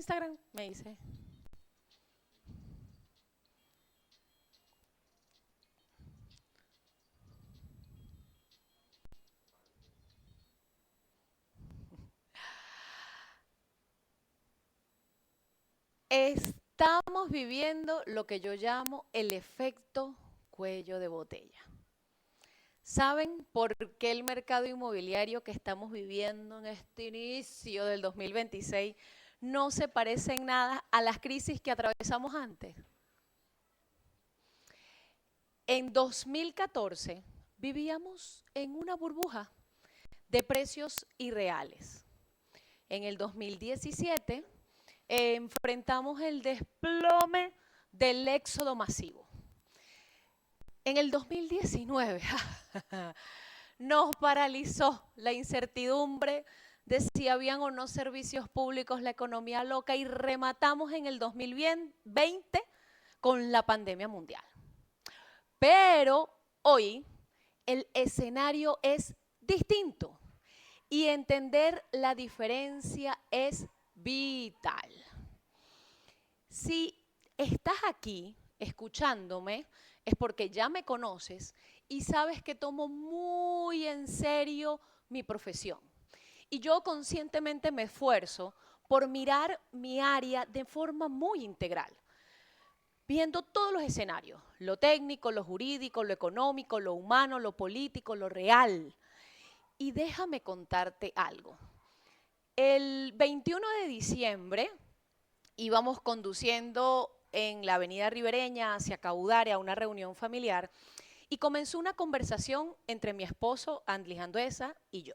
Instagram, me dice. Estamos viviendo lo que yo llamo el efecto cuello de botella. ¿Saben por qué el mercado inmobiliario que estamos viviendo en este inicio del 2026 no se parece en nada a las crisis que atravesamos antes? En 2014 vivíamos en una burbuja de precios irreales. En el 2017 enfrentamos el desplome del éxodo masivo. En el 2019 nos paralizó la incertidumbre de si habían o no servicios públicos, la economía loca, y rematamos en el 2020 con la pandemia mundial. Pero hoy el escenario es distinto y entender la diferencia es vital. Si estás aquí escuchándome, es porque ya me conoces y sabes que tomo muy en serio mi profesión. Y yo conscientemente me esfuerzo por mirar mi área de forma muy integral, viendo todos los escenarios, lo técnico, lo jurídico, lo económico, lo humano, lo político, lo real. Y déjame contarte algo. El 21 de diciembre íbamos conduciendo en la avenida ribereña hacia Caudare a una reunión familiar y comenzó una conversación entre mi esposo, Andlis Anduesa, y yo.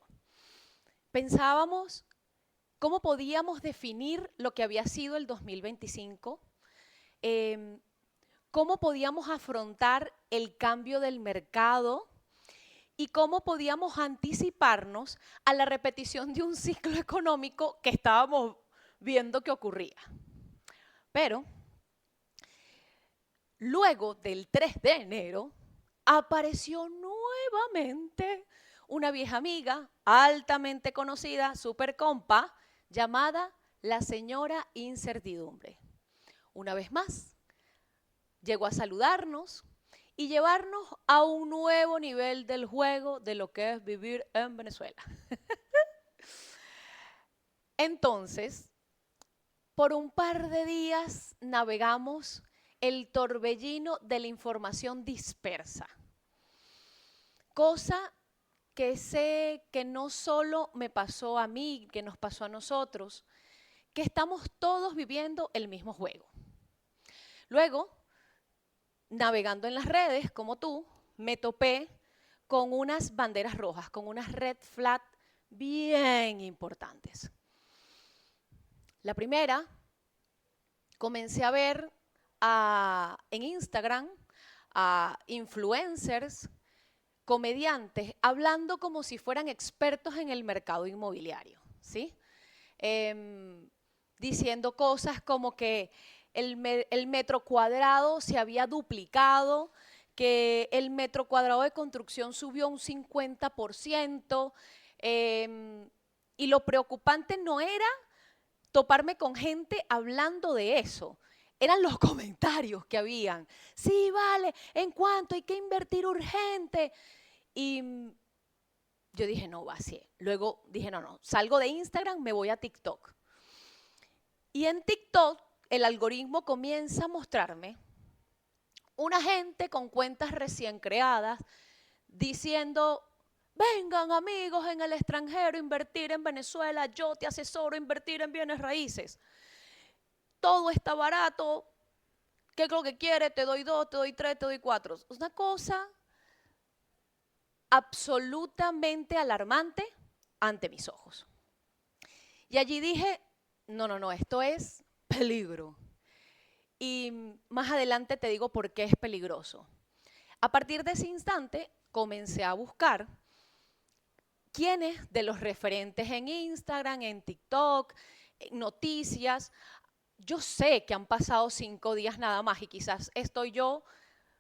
Pensábamos cómo podíamos definir lo que había sido el 2025, cómo podíamos afrontar el cambio del mercado y cómo podíamos anticiparnos a la repetición de un ciclo económico que estábamos viendo que ocurría. Pero luego del 3 de enero apareció nuevamente una vieja amiga altamente conocida, super compa, llamada la señora Incertidumbre. Una vez más, llegó a saludarnos y llevarnos a un nuevo nivel del juego de lo que es vivir en Venezuela. Entonces, por un par de días navegamos el torbellino de la información dispersa, cosa que sé que no solo me pasó a mí, que nos pasó a nosotros, que estamos todos viviendo el mismo juego. Luego, navegando en las redes, como tú, me topé con unas banderas rojas, con unas red flag bien importantes. La primera, comencé a ver en Instagram a influencers, comediantes, hablando como si fueran expertos en el mercado inmobiliario, ¿sí? Diciendo cosas como que el metro cuadrado se había duplicado, que el metro cuadrado de construcción subió un 50%, y lo preocupante no era toparme con gente hablando de eso, eran los comentarios que habían. Sí, vale, ¿en cuánto? Hay que invertir urgente. Y yo dije, no, va así. Luego dije, no, no, salgo de Instagram, me voy a TikTok. Y en TikTok el algoritmo comienza a mostrarme una gente con cuentas recién creadas diciendo, vengan amigos en el extranjero, invertir en Venezuela, yo te asesoro a invertir en bienes raíces. Todo está barato, ¿qué es lo que quieres? Te doy 2, te doy 3, te doy 4. Es una cosa absolutamente alarmante ante mis ojos. Y allí dije, no, no, no, esto es peligro. Y más adelante te digo por qué es peligroso. A partir de ese instante comencé a buscar quiénes de los referentes en Instagram, en TikTok, en noticias. Yo sé que han pasado 5 días nada más y quizás estoy yo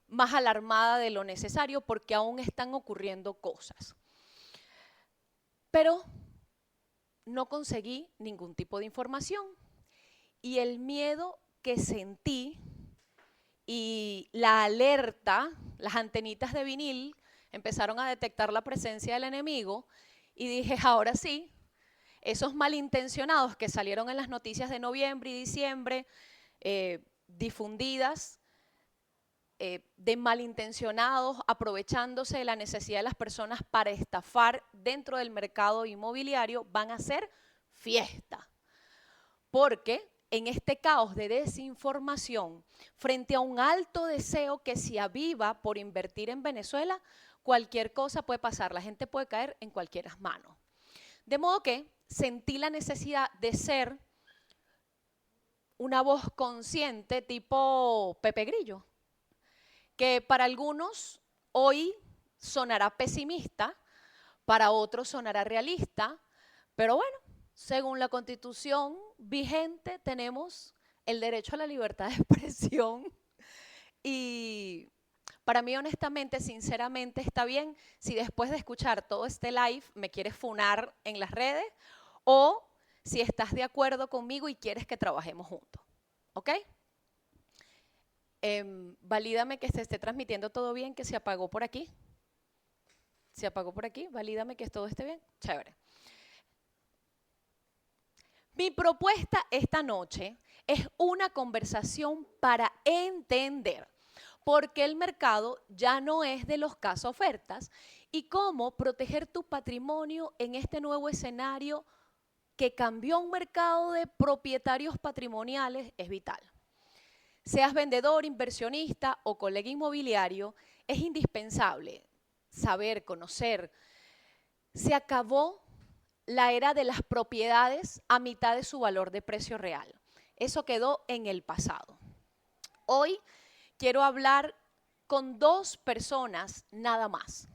más alarmada de lo necesario porque aún están ocurriendo cosas. Pero no conseguí ningún tipo de información y el miedo que sentí y la alerta, las antenitas de vinil empezaron a detectar la presencia del enemigo y dije, ahora sí, esos malintencionados que salieron en las noticias de noviembre y diciembre, difundidas, de malintencionados aprovechándose de la necesidad de las personas para estafar dentro del mercado inmobiliario, van a ser fiesta. Porque en este caos de desinformación, frente a un alto deseo que se aviva por invertir en Venezuela, cualquier cosa puede pasar, la gente puede caer en cualquiera mano. De modo que sentí la necesidad de ser una voz consciente tipo Pepe Grillo, que para algunos hoy sonará pesimista, para otros sonará realista, pero bueno, según la Constitución vigente tenemos el derecho a la libertad de expresión y para mí honestamente, sinceramente está bien si después de escuchar todo este live me quieres funar en las redes o si estás de acuerdo conmigo y quieres que trabajemos juntos, ¿ok? Valídame que se esté transmitiendo todo bien, que se apagó por aquí. Se apagó por aquí, valídame que todo esté bien. Chévere. Mi propuesta esta noche es una conversación para entender por qué el mercado ya no es de los casos ofertas y cómo proteger tu patrimonio en este nuevo escenario que cambió un mercado de propietarios patrimoniales es vital. Seas vendedor, inversionista o colega inmobiliario, es indispensable saber, conocer. Se acabó la era de las propiedades a mitad de su valor de precio real. Eso quedó en el pasado. Hoy quiero hablar con dos personas nada más,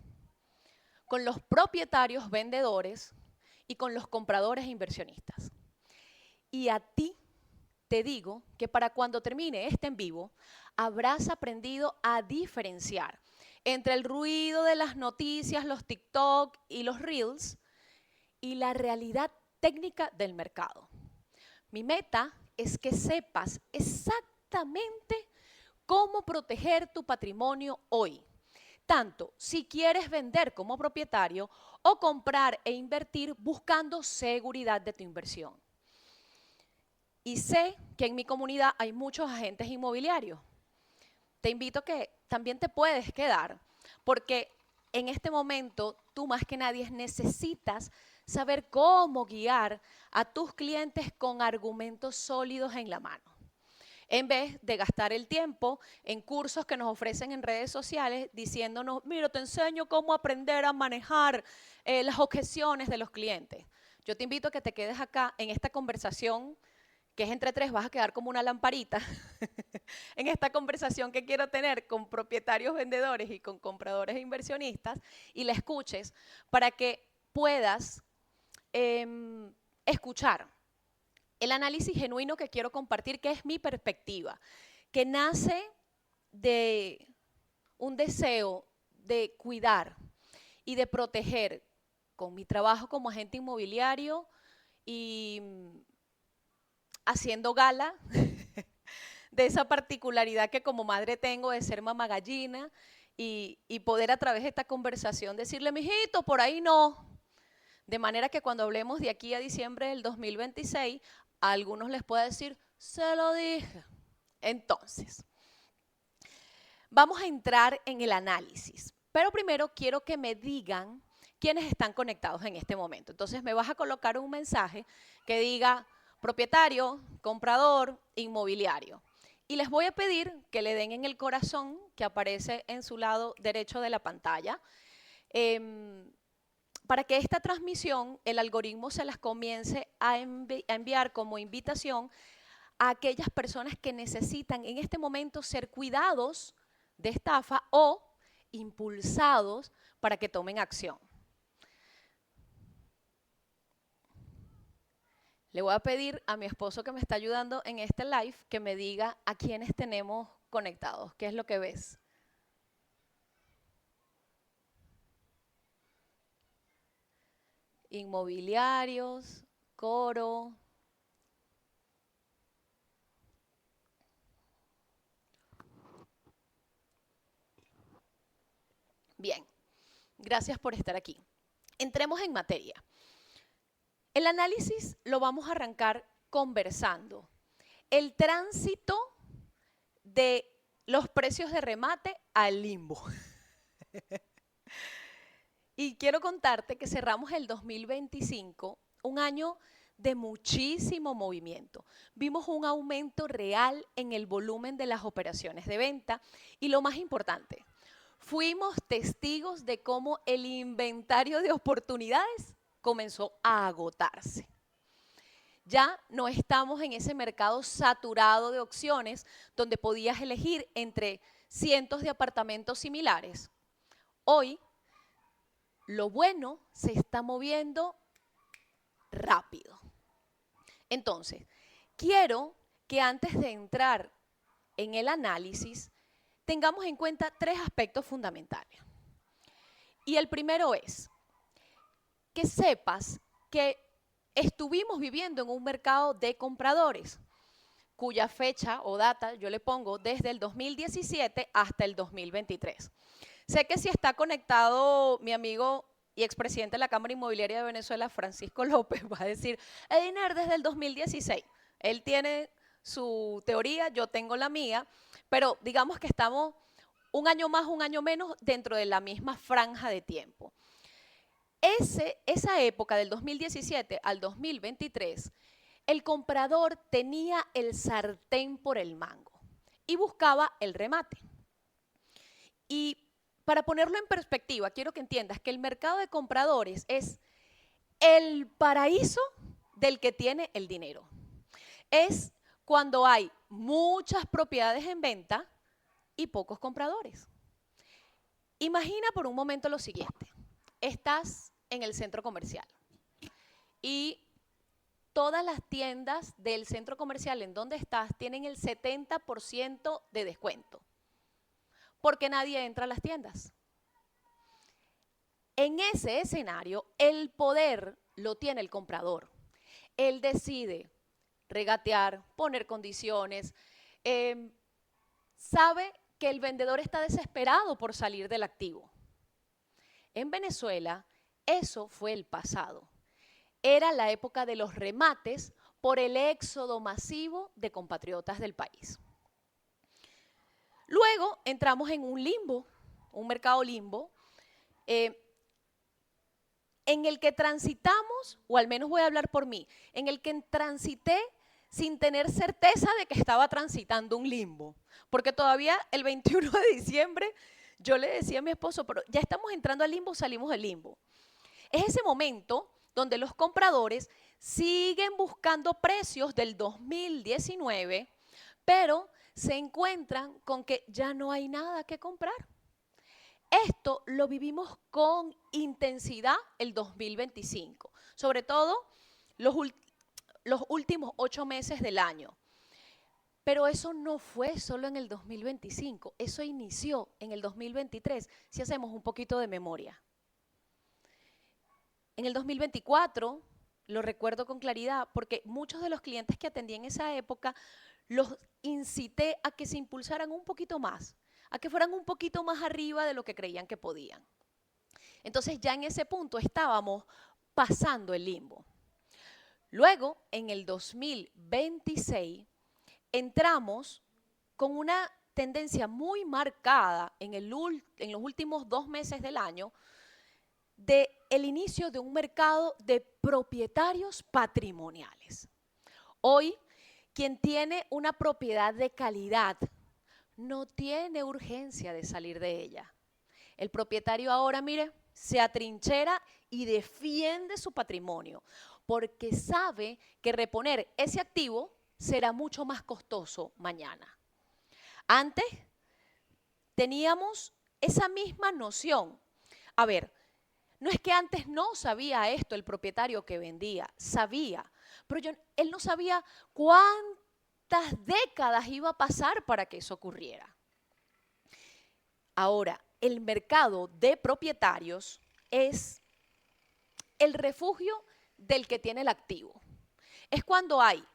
con los propietarios vendedores y con los compradores e inversionistas. Y a ti te digo que para cuando termine este en vivo, habrás aprendido a diferenciar entre el ruido de las noticias, los TikTok y los Reels y la realidad técnica del mercado. Mi meta es que sepas exactamente cómo proteger tu patrimonio hoy, tanto si quieres vender como propietario o comprar e invertir buscando seguridad de tu inversión. Y sé que en mi comunidad hay muchos agentes inmobiliarios. Te invito a que también te puedes quedar, porque en este momento tú más que nadie necesitas saber cómo guiar a tus clientes con argumentos sólidos en la mano. En vez de gastar el tiempo en cursos que nos ofrecen en redes sociales diciéndonos, mira, te enseño cómo aprender a manejar las objeciones de los clientes. Yo te invito a que te quedes acá en esta conversación que es entre tres, vas a quedar como una lamparita en esta conversación que quiero tener con propietarios vendedores y con compradores e inversionistas y la escuches para que puedas escuchar el análisis genuino que quiero compartir, que es mi perspectiva, que nace de un deseo de cuidar y de proteger con mi trabajo como agente inmobiliario y haciendo gala de esa particularidad que como madre tengo de ser mamá gallina y poder a través de esta conversación decirle, mijito, por ahí no. De manera que cuando hablemos de aquí a diciembre del 2026, a algunos les puedo decir, se lo dije. Entonces, vamos a entrar en el análisis. Pero primero quiero que me digan quiénes están conectados en este momento. Entonces me vas a colocar un mensaje que diga propietario, comprador, inmobiliario. Y les voy a pedir que le den en el corazón que aparece en su lado derecho de la pantalla. Para que esta transmisión, el algoritmo se las comience a enviar como invitación a aquellas personas que necesitan en este momento ser cuidados de estafa o impulsados para que tomen acción. Le voy a pedir a mi esposo que me está ayudando en este live que me diga a quiénes tenemos conectados, qué es lo que ves. Inmobiliarios, Coro, Gracias por estar aquí. Entremos en materia. El análisis lo vamos a arrancar conversando. El tránsito de los precios de remate al limbo. Y quiero contarte que cerramos el 2025, un año de muchísimo movimiento. Vimos un aumento real en el volumen de las operaciones de venta y lo más importante, fuimos testigos de cómo el inventario de oportunidades comenzó a agotarse. Ya no estamos en ese mercado saturado de opciones donde podías elegir entre cientos de apartamentos similares. Hoy, lo bueno se está moviendo rápido. Entonces, quiero que antes de entrar en el análisis, tengamos en cuenta tres aspectos fundamentales. Y el primero es que sepas que estuvimos viviendo en un mercado de compradores, cuya fecha o data yo le pongo desde el 2017 hasta el 2023. Sé que si está conectado mi amigo y expresidente de la Cámara Inmobiliaria de Venezuela, Francisco López, va a decir, Ediner, desde el 2016. Él tiene su teoría, yo tengo la mía, pero digamos que estamos un año más, un año menos dentro de la misma franja de tiempo. Esa época del 2017 al 2023, el comprador tenía el sartén por el mango y buscaba el remate. Y para ponerlo en perspectiva, quiero que entiendas que el mercado de compradores es el paraíso del que tiene el dinero. Es cuando hay muchas propiedades en venta y pocos compradores. Imagina por un momento lo siguiente. Estás en el centro comercial y todas las tiendas del centro comercial en donde estás tienen el 70% de descuento, porque nadie entra a las tiendas. En ese escenario, el poder lo tiene el comprador. Él decide regatear, poner condiciones, sabe que el vendedor está desesperado por salir del activo. En Venezuela, eso fue el pasado. Era la época de los remates por el éxodo masivo de compatriotas del país. Luego entramos en un limbo, un mercado limbo, en el que transitamos, o al menos voy a hablar por mí, en el que transité sin tener certeza de que estaba transitando un limbo. Porque todavía el 21 de diciembre yo le decía a mi esposo, pero ya estamos entrando al limbo, salimos del limbo. Es ese momento donde los compradores siguen buscando precios del 2019, pero se encuentran con que ya no hay nada que comprar. Esto lo vivimos con intensidad el 2025, sobre todo los últimos 8 meses del año. Pero eso no fue solo en el 2025, eso inició en el 2023, si hacemos un poquito de memoria. En el 2024, lo recuerdo con claridad, porque muchos de los clientes que atendí en esa época los incité a que se impulsaran un poquito más, a que fueran un poquito más arriba de lo que creían que podían. Entonces ya en ese punto estábamos pasando el limbo. Luego, en el 2026, entramos con una tendencia muy marcada en los últimos 2 meses del año del inicio de un mercado de propietarios patrimoniales. Hoy, quien tiene una propiedad de calidad no tiene urgencia de salir de ella. El propietario ahora, mire, se atrinchera y defiende su patrimonio porque sabe que reponer ese activo será mucho más costoso mañana. Antes teníamos esa misma noción. A ver, no es que antes no sabía esto el propietario que vendía, sabía, pero él no sabía cuántas décadas iba a pasar para que eso ocurriera. Ahora, el mercado de propietarios es el refugio del que tiene el activo. Es cuando hay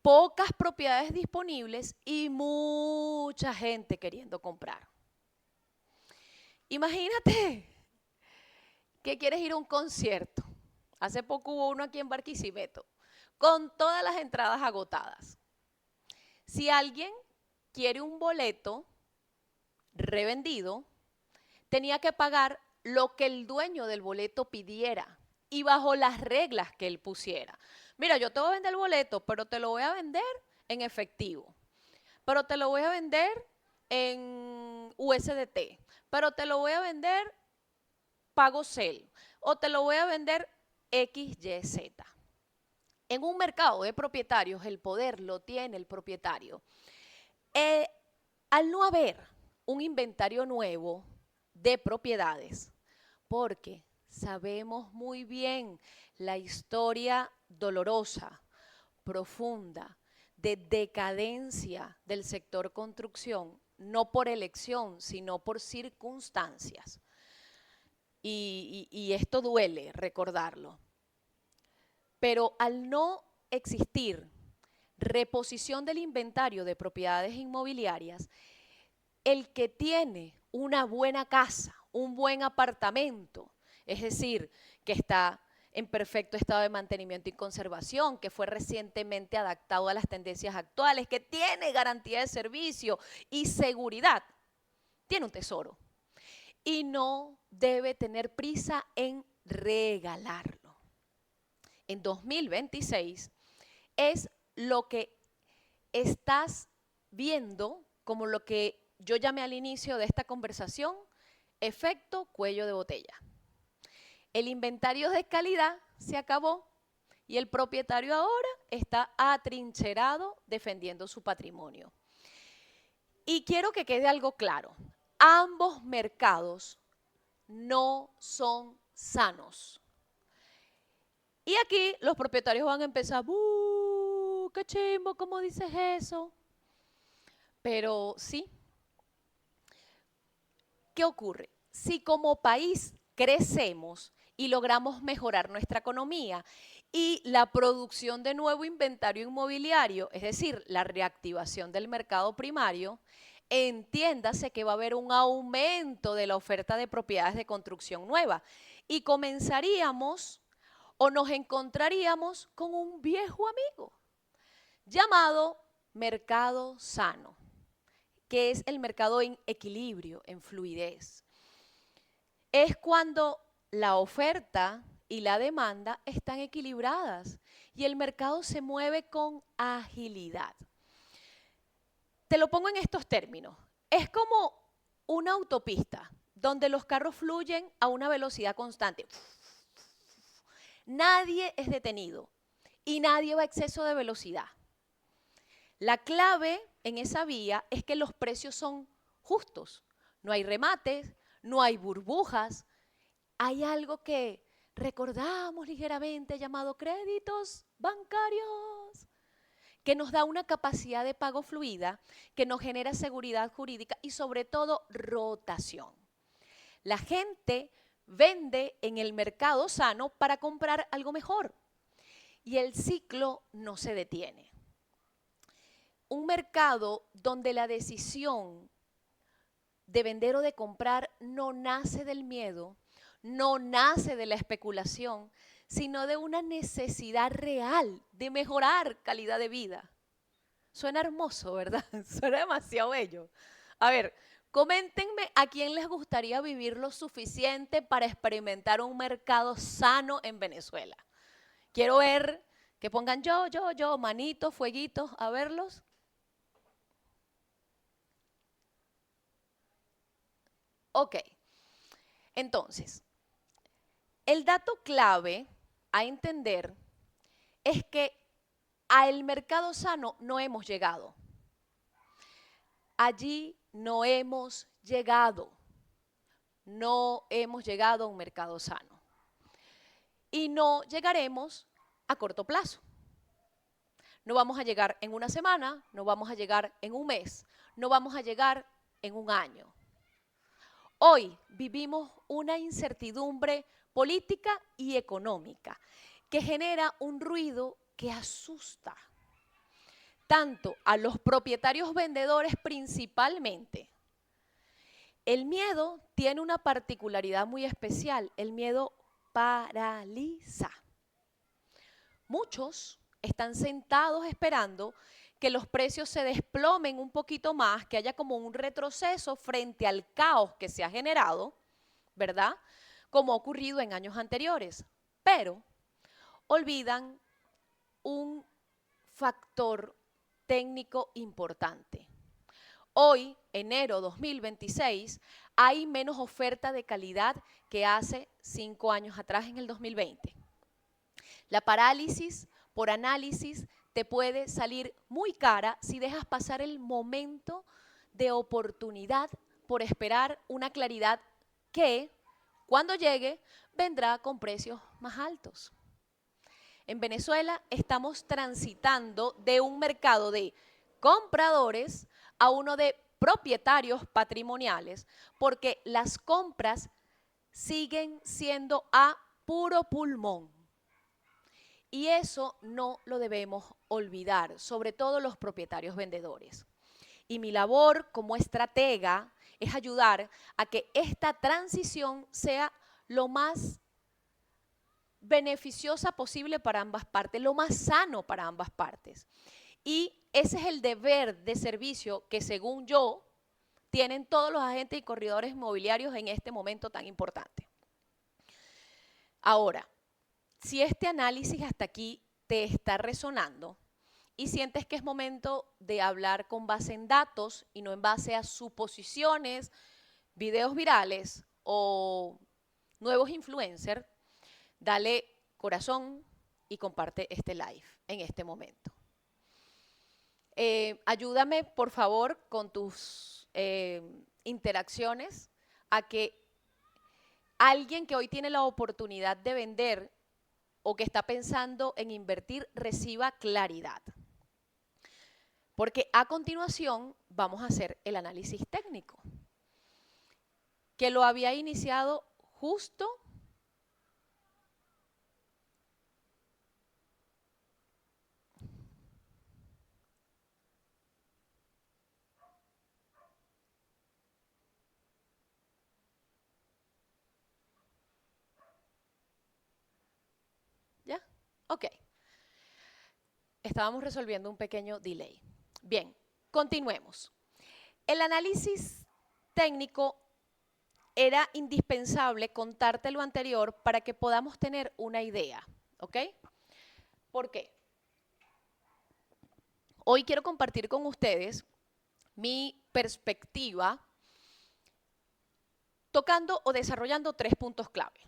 pocas propiedades disponibles y mucha gente queriendo comprar. Imagínate que quieres ir a un concierto. Hace poco hubo uno aquí en Barquisimeto, con todas las entradas agotadas. Si alguien quiere un boleto revendido, tenía que pagar lo que el dueño del boleto pidiera y bajo las reglas que él pusiera. Mira, yo te voy a vender el boleto, pero te lo voy a vender en efectivo, pero te lo voy a vender en USDT, pero te lo voy a vender pago cel o te lo voy a vender XYZ. En un mercado de propietarios el poder lo tiene el propietario. Al no haber un inventario nuevo de propiedades, porque sabemos muy bien la historia dolorosa, profunda, de decadencia del sector construcción, no por elección, sino por circunstancias. Y esto duele recordarlo. Pero al no existir reposición del inventario de propiedades inmobiliarias, el que tiene una buena casa, un buen apartamento, es decir, que está en perfecto estado de mantenimiento y conservación, que fue recientemente adaptado a las tendencias actuales, que tiene garantía de servicio y seguridad, tiene un tesoro. Y no debe tener prisa en regalarlo. En 2026 es lo que estás viendo como lo que yo llamé al inicio de esta conversación, efecto cuello de botella. El inventario de calidad se acabó y el propietario ahora está atrincherado defendiendo su patrimonio. Y quiero que quede algo claro, ambos mercados no son sanos. Y aquí los propietarios van a empezar, qué chimbo, ¿cómo dices eso? Pero sí. ¿Qué ocurre? Si como país crecemos y logramos mejorar nuestra economía y la producción de nuevo inventario inmobiliario, es decir, la reactivación del mercado primario, entiéndase que va a haber un aumento de la oferta de propiedades de construcción nueva y comenzaríamos o nos encontraríamos con un viejo amigo llamado mercado sano, que es el mercado en equilibrio, en fluidez. Es cuando la oferta y la demanda están equilibradas y el mercado se mueve con agilidad. Te lo pongo en estos términos. Es como una autopista donde los carros fluyen a una velocidad constante. Nadie es detenido y nadie va a exceso de velocidad. La clave en esa vía es que los precios son justos. No hay remates, no hay burbujas. Hay algo que recordamos ligeramente llamado créditos bancarios, que nos da una capacidad de pago fluida, que nos genera seguridad jurídica y sobre todo rotación. La gente vende en el mercado sano para comprar algo mejor y el ciclo no se detiene. Un mercado donde la decisión de vender o de comprar no nace del miedo, no nace de la especulación, sino de una necesidad real de mejorar calidad de vida. Suena hermoso, ¿verdad? Suena demasiado bello. A ver, coméntenme a quién les gustaría vivir lo suficiente para experimentar un mercado sano en Venezuela. Quiero ver que pongan yo, manitos, fueguitos, a verlos. Ok, entonces, el dato clave a entender es que al mercado sano no hemos llegado. Allí no hemos llegado. No hemos llegado a un mercado sano. Y no llegaremos a corto plazo. No vamos a llegar en una semana, no vamos a llegar en un mes, no vamos a llegar en un año. Hoy vivimos una incertidumbre política y económica que genera un ruido que asusta tanto a los propietarios vendedores principalmente, El miedo tiene una particularidad muy especial. El miedo paraliza. Muchos están sentados esperando que los precios se desplomen un poquito más, que haya como un retroceso frente al caos que se ha generado, ¿verdad? Como ha ocurrido en años anteriores. Pero olvidan un factor técnico importante. Hoy, enero 2026, hay menos oferta de calidad que hace 5 años atrás en el 2020. La parálisis por análisis te puede salir muy cara si dejas pasar el momento de oportunidad por esperar una claridad que, cuando llegue, vendrá con precios más altos. En Venezuela estamos transitando de un mercado de compradores a uno de propietarios patrimoniales, porque las compras siguen siendo a puro pulmón. Y eso no lo debemos olvidar, sobre todo los propietarios vendedores. Y mi labor como estratega es ayudar a que esta transición sea lo más beneficiosa posible para ambas partes, lo más sano para ambas partes. Y ese es el deber de servicio que, según yo, tienen todos los agentes y corredores inmobiliarios en este momento tan importante. Ahora, si este análisis hasta aquí te está resonando y sientes que es momento de hablar con base en datos y no en base a suposiciones, videos virales o nuevos influencers, dale corazón y comparte este live en este momento. Ayúdame, por favor, con tus interacciones a que alguien que hoy tiene la oportunidad de vender o que está pensando en invertir reciba claridad. Porque a continuación vamos a hacer el análisis técnico, que lo había iniciado justo ¿ya? Ok. Estábamos resolviendo un pequeño delay. Bien, continuemos. El análisis técnico era indispensable contarte lo anterior para que podamos tener una idea, ¿ok? ¿Por qué? Hoy quiero compartir con ustedes mi perspectiva tocando o desarrollando 3 puntos clave.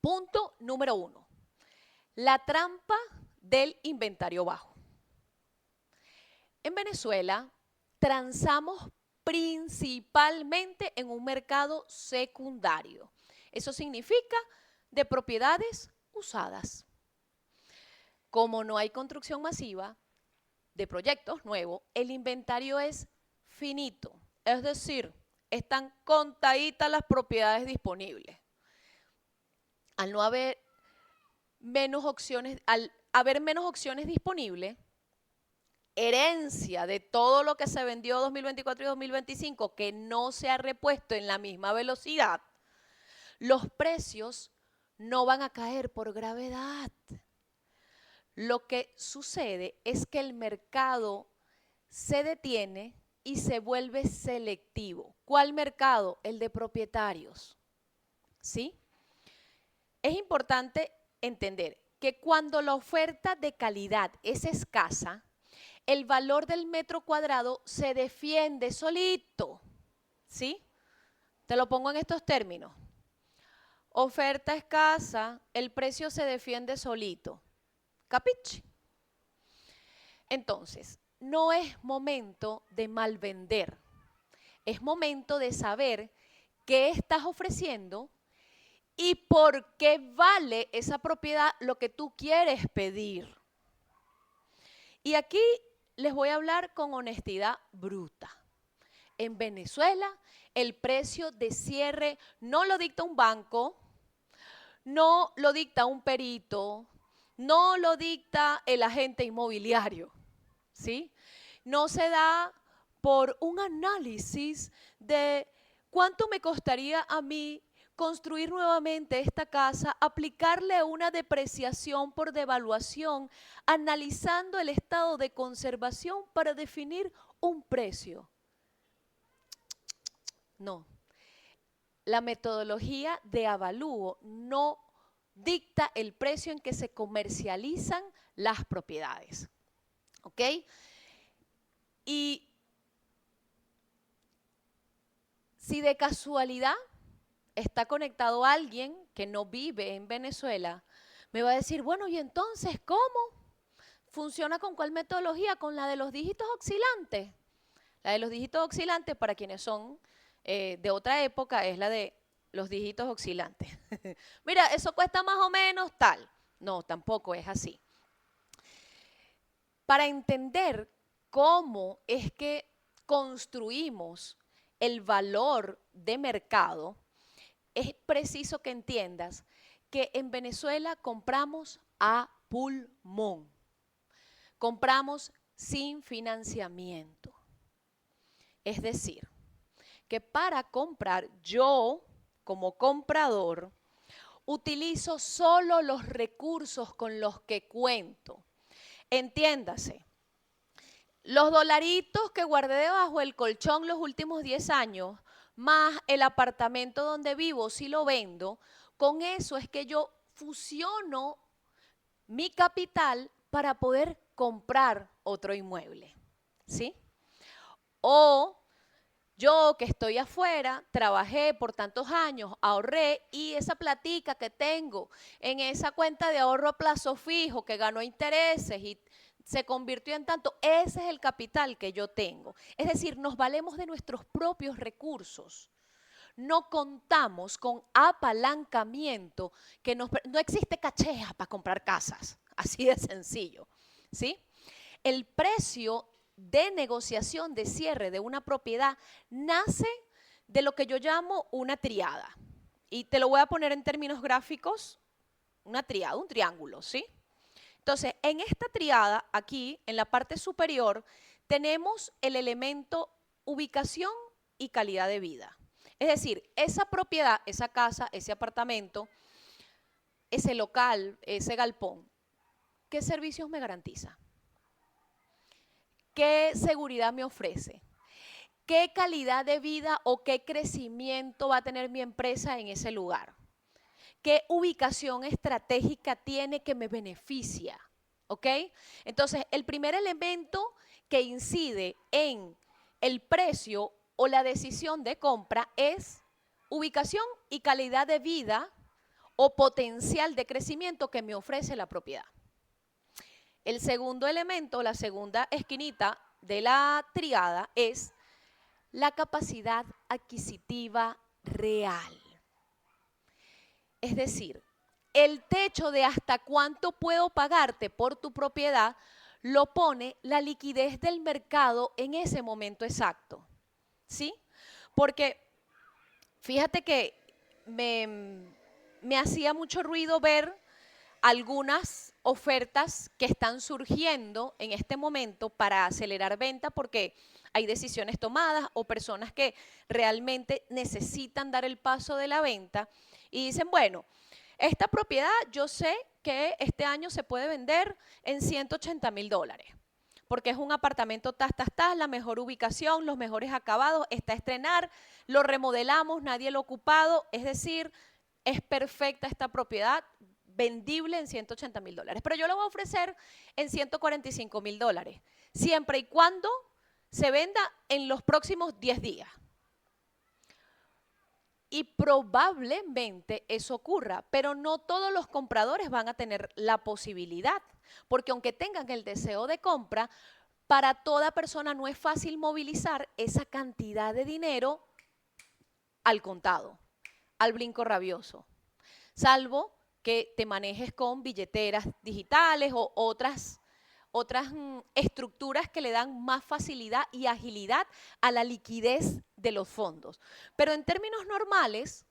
Punto número 1, la trampa del inventario bajo. En Venezuela transamos principalmente en un mercado secundario. Eso significa de propiedades usadas. Como no hay construcción masiva de proyectos nuevos, el inventario es finito. Es decir, están contaditas las propiedades disponibles. Al haber menos opciones disponibles, herencia de todo lo que se vendió 2024 y 2025 que no se ha repuesto en la misma velocidad, los precios no van a caer por gravedad. Lo que sucede es que el mercado se detiene y se vuelve selectivo. ¿Cuál mercado? El de propietarios. ¿Sí? Es importante entender que cuando la oferta de calidad es escasa, el valor del metro cuadrado se defiende solito. ¿Sí? Te lo pongo en estos términos. Oferta escasa, el precio se defiende solito. ¿Capiche? Entonces, no es momento de mal vender. Es momento de saber qué estás ofreciendo y por qué vale esa propiedad lo que tú quieres pedir. Y aquí les voy a hablar con honestidad bruta. En Venezuela, el precio de cierre no lo dicta un banco, no lo dicta un perito, no lo dicta el agente inmobiliario, ¿sí? No se da por un análisis de ¿Cuánto me costaría a mí construir nuevamente esta casa, aplicarle una depreciación por devaluación, analizando el estado de conservación para definir un precio? No. La metodología de avalúo no dicta el precio en que se comercializan las propiedades. ¿Ok? Y si de casualidad está conectado alguien que no vive en Venezuela, me va a decir, bueno, ¿y entonces cómo? ¿Funciona con cuál metodología? Con la de los dígitos oscilantes. La de los dígitos oscilantes, para quienes son de otra época, es la de los dígitos oscilantes. Mira, eso cuesta más o menos tal. No, tampoco es así. Para entender cómo es que construimos el valor de mercado, es preciso que entiendas que en Venezuela compramos a pulmón. Compramos sin financiamiento. Es decir, que para comprar yo, como comprador, utilizo solo los recursos con los que cuento. Entiéndase, los dolaritos que guardé debajo del colchón los últimos 10 años, más el apartamento donde vivo, si lo vendo, con eso es que yo fusiono mi capital para poder comprar otro inmueble. ¿Sí? O yo que estoy afuera, trabajé por tantos años, ahorré y esa platica que tengo en esa cuenta de ahorro a plazo fijo que ganó intereses y se convirtió en tanto, ese es el capital que yo tengo. Es decir, nos valemos de nuestros propios recursos. No contamos con apalancamiento, que no existe cachea para comprar casas, así de sencillo, ¿sí? El precio de negociación de cierre de una propiedad nace de lo que yo llamo una triada. Y te lo voy a poner en términos gráficos, una triada, un triángulo, ¿sí? Entonces, en esta triada, aquí, en la parte superior, tenemos el elemento ubicación y calidad de vida. Es decir, esa propiedad, esa casa, ese apartamento, ese local, ese galpón, ¿qué servicios me garantiza? ¿Qué seguridad me ofrece? ¿Qué calidad de vida o qué crecimiento va a tener mi empresa en ese lugar? ¿Qué ubicación estratégica tiene que me beneficia? ¿Ok? Entonces, el primer elemento que incide en el precio o la decisión de compra es ubicación y calidad de vida o potencial de crecimiento que me ofrece la propiedad. El segundo elemento, la segunda esquinita de la triada es la capacidad adquisitiva real. Es decir, el techo de hasta cuánto puedo pagarte por tu propiedad lo pone la liquidez del mercado en ese momento exacto. ¿Sí? Porque fíjate que me hacía mucho ruido ver algunas ofertas que están surgiendo en este momento para acelerar venta porque hay decisiones tomadas o personas que realmente necesitan dar el paso de la venta y dicen, bueno, esta propiedad yo sé que este año se puede vender en $180,000 porque es un apartamento tas, la mejor ubicación, los mejores acabados, está a estrenar, lo remodelamos, nadie lo ha ocupado, es decir, es perfecta esta propiedad, vendible en $180,000. Pero yo lo voy a ofrecer en $145,000, siempre y cuando se venda en los próximos 10 días. Y probablemente eso ocurra, pero no todos los compradores van a tener la posibilidad, porque aunque tengan el deseo de compra, para toda persona no es fácil movilizar esa cantidad de dinero al contado, al brinco rabioso, salvo que te manejes con billeteras digitales o otras estructuras que le dan más facilidad y agilidad a la liquidez de los fondos. Pero en términos normales,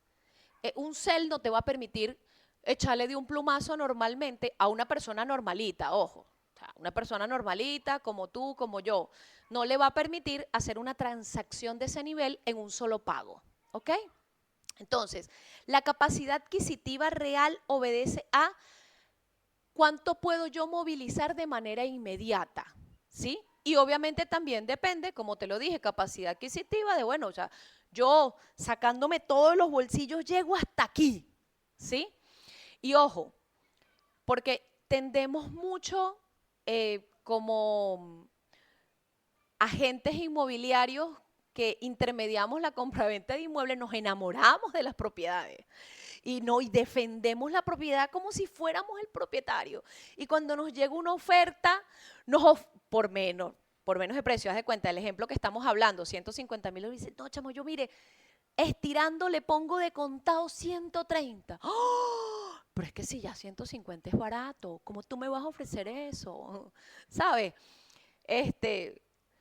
un CEL no te va a permitir echarle de un plumazo normalmente a una persona normalita, ojo, o sea, una persona normalita como tú, como yo, no le va a permitir hacer una transacción de ese nivel en un solo pago. ¿Ok? Entonces, la capacidad adquisitiva real obedece a cuánto puedo yo movilizar de manera inmediata, ¿sí? Y obviamente también depende, como te lo dije, capacidad adquisitiva de, bueno, o sea, yo sacándome todos los bolsillos llego hasta aquí, ¿sí? Y ojo, porque tendemos mucho como agentes inmobiliarios que intermediamos la compraventa de inmuebles, nos enamoramos de las propiedades y defendemos la propiedad como si fuéramos el propietario. Y cuando nos llega una oferta, por menos de precio, haz de cuenta, el ejemplo que estamos hablando, 150.000, dice, no, chamo, yo mire, estirando le pongo de contado 130. ¡Oh! Pero es que si ya 150 es barato, ¿cómo tú me vas a ofrecer eso? ¿Sabes?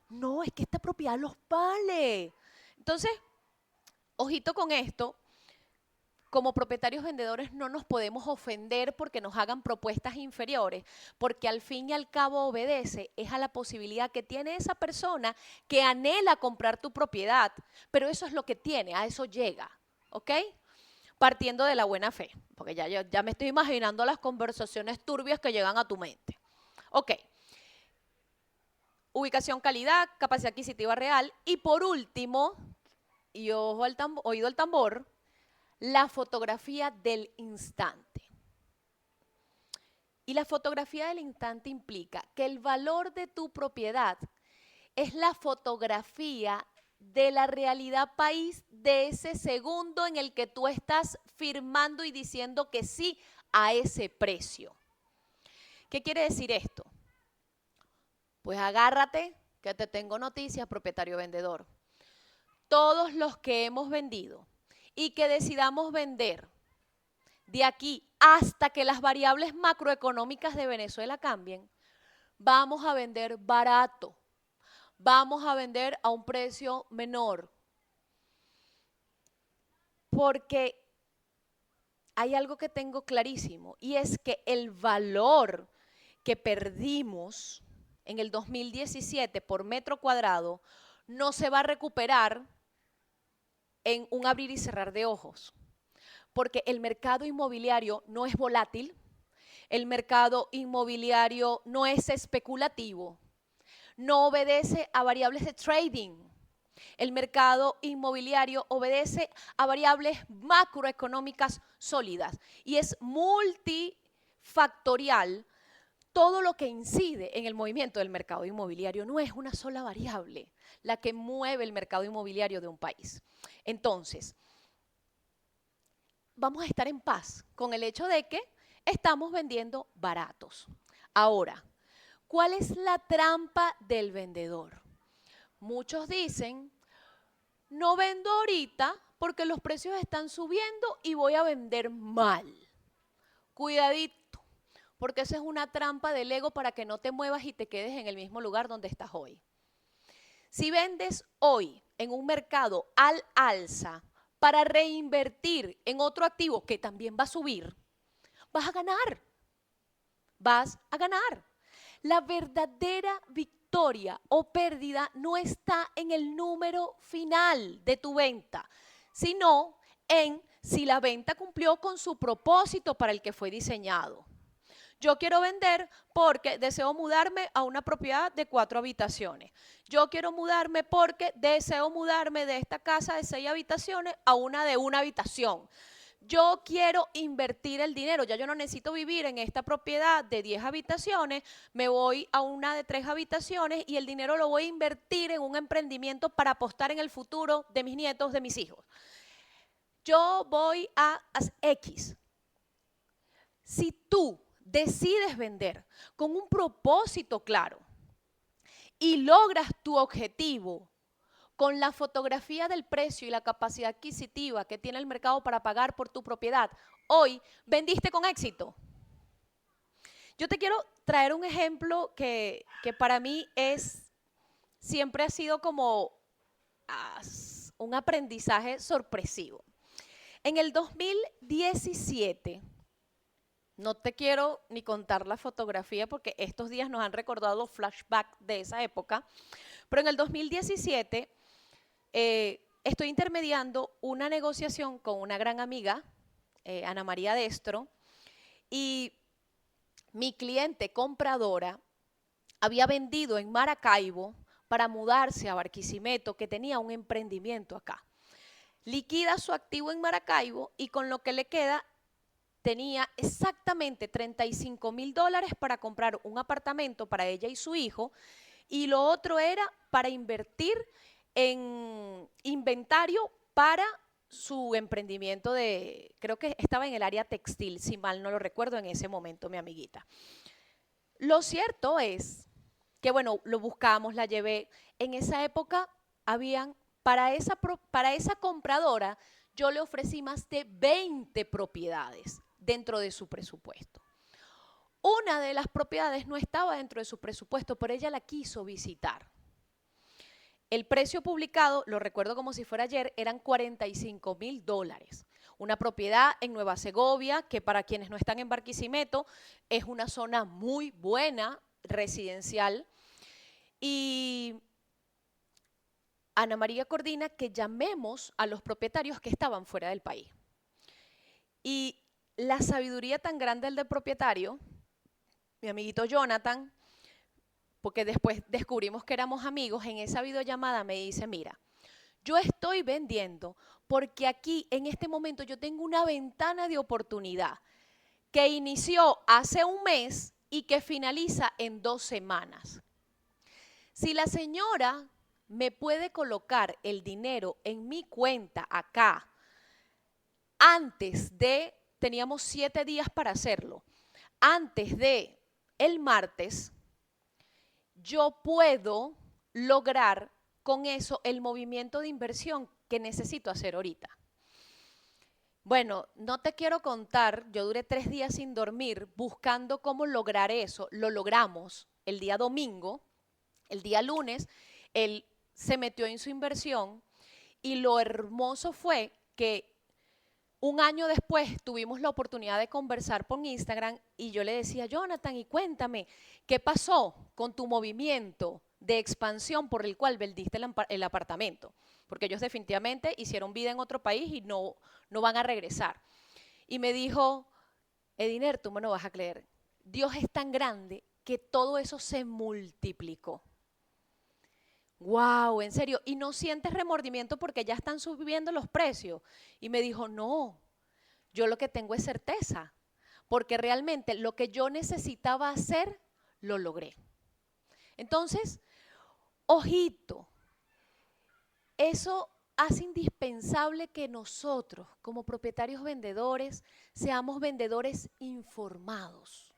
No, es que esta propiedad los vale. Entonces, ojito con esto, como propietarios vendedores no nos podemos ofender porque nos hagan propuestas inferiores, porque al fin y al cabo obedece es a la posibilidad que tiene esa persona que anhela comprar tu propiedad, pero eso es lo que tiene, a eso llega, ¿ok? Partiendo de la buena fe, porque ya me estoy imaginando las conversaciones turbias que llegan a tu mente. Ok. Ubicación, calidad, capacidad adquisitiva real y por último, y oído al tambor, la fotografía del instante. Y la fotografía del instante implica que el valor de tu propiedad es la fotografía de la realidad país de ese segundo en el que tú estás firmando y diciendo que sí a ese precio. ¿Qué quiere decir esto? Pues agárrate que te tengo noticias, propietario vendedor. Todos los que hemos vendido y que decidamos vender de aquí hasta que las variables macroeconómicas de Venezuela cambien, vamos a vender barato, vamos a vender a un precio menor, porque hay algo que tengo clarísimo y es que el valor que perdimos en el 2017 por metro cuadrado no se va a recuperar en un abrir y cerrar de ojos, porque el mercado inmobiliario no es volátil, el mercado inmobiliario no es especulativo, no obedece a variables de trading. El mercado inmobiliario obedece a variables macroeconómicas sólidas y es multifactorial. Todo lo que incide en el movimiento del mercado inmobiliario no es una sola variable la que mueve el mercado inmobiliario de un país. Entonces, vamos a estar en paz con el hecho de que estamos vendiendo baratos. Ahora, ¿cuál es la trampa del vendedor? Muchos dicen, no vendo ahorita porque los precios están subiendo y voy a vender mal. Cuidadito, porque esa es una trampa del ego para que no te muevas y te quedes en el mismo lugar donde estás hoy. Si vendes hoy en un mercado al alza para reinvertir en otro activo que también va a subir, vas a ganar. Vas a ganar. La verdadera victoria o pérdida no está en el número final de tu venta, sino en si la venta cumplió con su propósito para el que fue diseñado. Yo quiero vender porque deseo mudarme a una propiedad de 4 habitaciones. Yo quiero mudarme porque deseo mudarme de esta casa de 6 habitaciones a una de 1 habitación. Yo quiero invertir el dinero, ya yo no necesito vivir en esta propiedad de 10 habitaciones, me voy a una de 3 habitaciones y el dinero lo voy a invertir en un emprendimiento para apostar en el futuro de mis nietos, de mis hijos. Yo voy a X. Si tú decides vender con un propósito claro y logras tu objetivo con la fotografía del precio y la capacidad adquisitiva que tiene el mercado para pagar por tu propiedad, hoy vendiste con éxito. Yo te quiero traer un ejemplo que para mí siempre ha sido como un aprendizaje sorpresivo. En el 2017, no te quiero ni contar la fotografía porque estos días nos han recordado flashback de esa época, pero en el 2017, esto estoy intermediando una negociación con una gran amiga, Ana María Destro, y mi cliente compradora había vendido en Maracaibo para mudarse a Barquisimeto, que tenía un emprendimiento acá. Liquida su activo en Maracaibo y con lo que le queda tenía exactamente $35,000 para comprar un apartamento para ella y su hijo, y lo otro era para invertir en inventario para su emprendimiento de, creo que estaba en el área textil, si mal no lo recuerdo en ese momento, mi amiguita. Lo cierto es que, bueno, lo buscamos, la llevé. En esa época habían, para esa compradora, yo le ofrecí más de 20 propiedades dentro de su presupuesto. Una de las propiedades no estaba dentro de su presupuesto, pero ella la quiso visitar. El precio publicado, lo recuerdo como si fuera ayer, eran $45,000. Una propiedad en Nueva Segovia, que para quienes no están en Barquisimeto, es una zona muy buena, residencial. Y Ana María coordina que llamemos a los propietarios que estaban fuera del país. Y la sabiduría tan grande del propietario, mi amiguito Jonathan, porque después descubrimos que éramos amigos, en esa videollamada me dice, mira, yo estoy vendiendo porque aquí en este momento yo tengo una ventana de oportunidad que inició hace un mes y que finaliza en 2 semanas. Si la señora me puede colocar el dinero en mi cuenta acá antes de, teníamos 7 días para hacerlo, antes de el martes, yo puedo lograr con eso el movimiento de inversión que necesito hacer ahorita. Bueno, no te quiero contar, yo duré 3 días sin dormir buscando cómo lograr eso. Lo logramos el día domingo, el día lunes, él se metió en su inversión y lo hermoso fue que un año después tuvimos la oportunidad de conversar por Instagram y yo le decía, Jonathan, y cuéntame, ¿qué pasó con tu movimiento de expansión por el cual vendiste el apartamento? Porque ellos definitivamente hicieron vida en otro país y no van a regresar. Y me dijo, Ediner, tú me lo vas a creer, Dios es tan grande que todo eso se multiplicó. Wow, en serio, y no sientes remordimiento porque ya están subiendo los precios. Y me dijo, no, yo lo que tengo es certeza, porque realmente lo que yo necesitaba hacer, lo logré. Entonces, ojito, eso hace indispensable que nosotros, como propietarios vendedores, seamos vendedores informados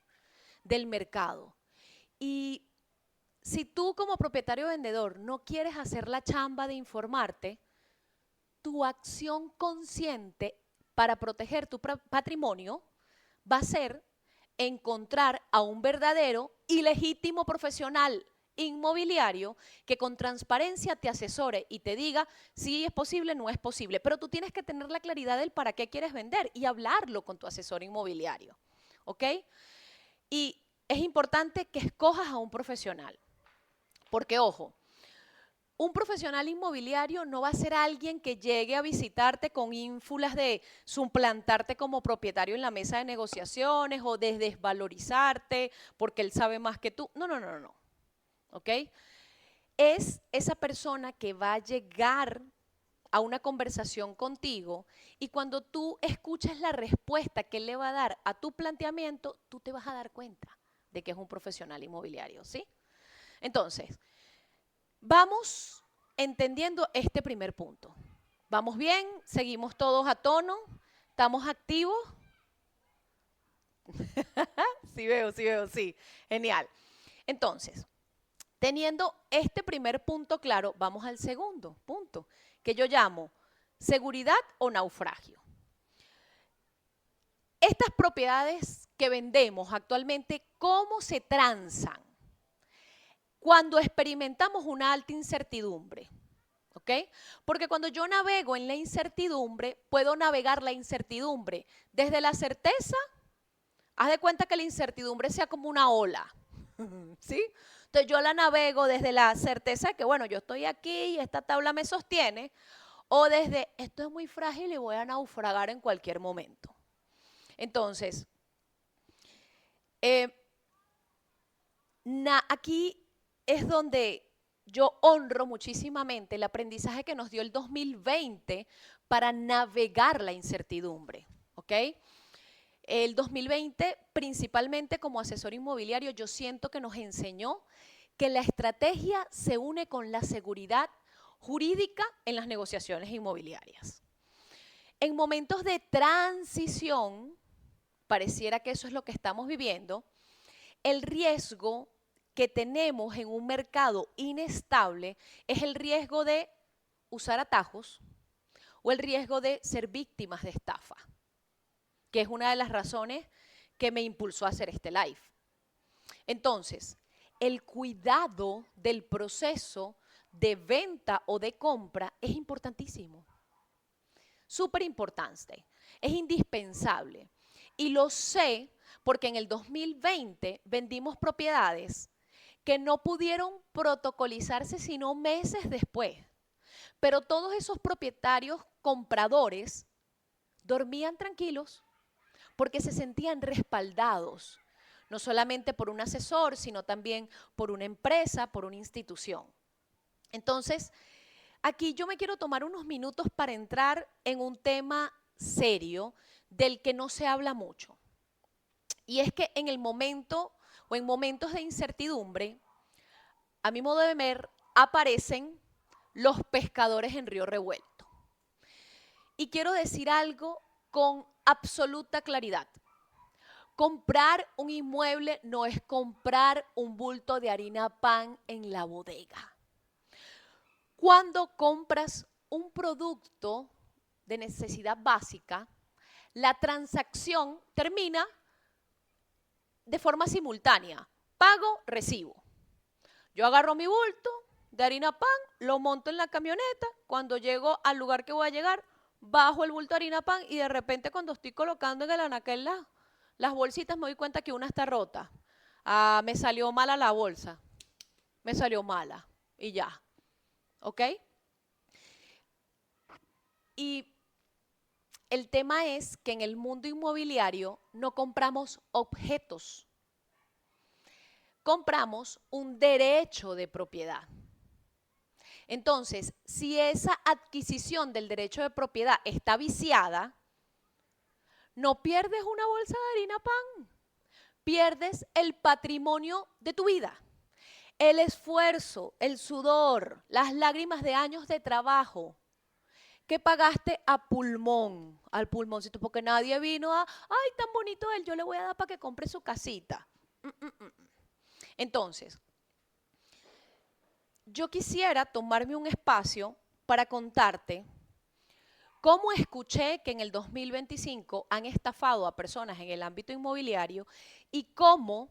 del mercado. Y si tú como propietario vendedor no quieres hacer la chamba de informarte, tu acción consciente para proteger tu patrimonio va a ser encontrar a un verdadero y legítimo profesional inmobiliario que con transparencia te asesore y te diga si es posible, no es posible. Pero tú tienes que tener la claridad del para qué quieres vender y hablarlo con tu asesor inmobiliario. ¿Ok? Y es importante que escojas a un profesional. Porque, ojo, un profesional inmobiliario no va a ser alguien que llegue a visitarte con ínfulas de suplantarte como propietario en la mesa de negociaciones o de desvalorizarte porque él sabe más que tú. No, no, no, no. ¿Ok? Es esa persona que va a llegar a una conversación contigo y cuando tú escuchas la respuesta que él le va a dar a tu planteamiento, tú te vas a dar cuenta de que es un profesional inmobiliario, ¿sí? Entonces, vamos entendiendo este primer punto. ¿Vamos bien? ¿Seguimos todos a tono? ¿Estamos activos? Sí veo, sí. Genial. Entonces, teniendo este primer punto claro, vamos al segundo punto, que yo llamo seguridad o naufragio. Estas propiedades que vendemos actualmente, ¿cómo se transan? Cuando experimentamos una alta incertidumbre, ¿ok? Porque cuando yo navego en la incertidumbre, puedo navegar la incertidumbre desde la certeza, haz de cuenta que la incertidumbre sea como una ola, ¿sí? Entonces yo la navego desde la certeza de que, bueno, yo estoy aquí y esta tabla me sostiene, o desde esto es muy frágil y voy a naufragar en cualquier momento. Entonces, aquí es donde yo honro muchísimamente el aprendizaje que nos dio el 2020 para navegar la incertidumbre, ¿ok? El 2020, principalmente como asesor inmobiliario, yo siento que nos enseñó que la estrategia se une con la seguridad jurídica en las negociaciones inmobiliarias. En momentos de transición, pareciera que eso es lo que estamos viviendo, el riesgo que tenemos en un mercado inestable es el riesgo de usar atajos o el riesgo de ser víctimas de estafa, que es una de las razones que me impulsó a hacer este live. Entonces, el cuidado del proceso de venta o de compra es importantísimo, súper importante, es indispensable. Y lo sé porque en el 2020 vendimos propiedades que no pudieron protocolizarse sino meses después. Pero todos esos propietarios compradores dormían tranquilos porque se sentían respaldados, no solamente por un asesor, sino también por una empresa, por una institución. Entonces, aquí yo me quiero tomar unos minutos para entrar en un tema serio del que no se habla mucho. Y es que en el momento o en momentos de incertidumbre, a mi modo de ver, aparecen los pescadores en río revuelto. Y quiero decir algo con absoluta claridad. Comprar un inmueble no es comprar un bulto de harina pan en la bodega. Cuando compras un producto de necesidad básica, la transacción termina de forma simultánea. Pago, recibo. Yo agarro mi bulto de harina pan, lo monto en la camioneta, cuando llego al lugar que voy a llegar, bajo el bulto de harina pan y de repente cuando estoy colocando en el anaquel las bolsitas me doy cuenta que una está rota. Ah, me salió mala la bolsa. Me salió mala y ya. ¿Ok? Y el tema es que en el mundo inmobiliario no compramos objetos, compramos un derecho de propiedad. Entonces, si esa adquisición del derecho de propiedad está viciada, no pierdes una bolsa de harina pan, pierdes el patrimonio de tu vida. El esfuerzo, el sudor, las lágrimas de años de trabajo que pagaste a pulmón, al pulmoncito, porque nadie vino a, ay, tan bonito él, yo le voy a dar para que compre su casita. Entonces, yo quisiera tomarme un espacio para contarte cómo escuché que en el 2025 han estafado a personas en el ámbito inmobiliario y cómo,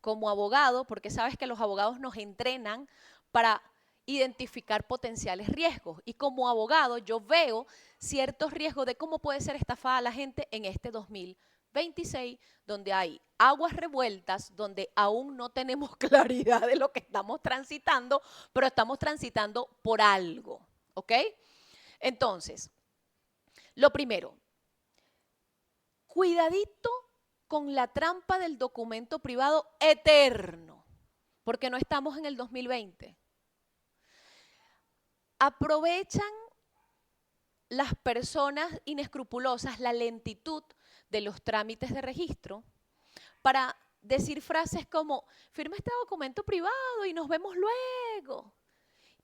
como abogado, porque sabes que los abogados nos entrenan para identificar potenciales riesgos, y como abogado yo veo ciertos riesgos de cómo puede ser estafada la gente en este 2026, donde hay aguas revueltas, donde aún no tenemos claridad de lo que estamos transitando, pero estamos transitando por algo, ¿ok? Entonces, lo primero, cuidadito con la trampa del documento privado eterno, porque no estamos en el 2020. Aprovechan las personas inescrupulosas la lentitud de los trámites de registro para decir frases como, firma este documento privado y nos vemos luego.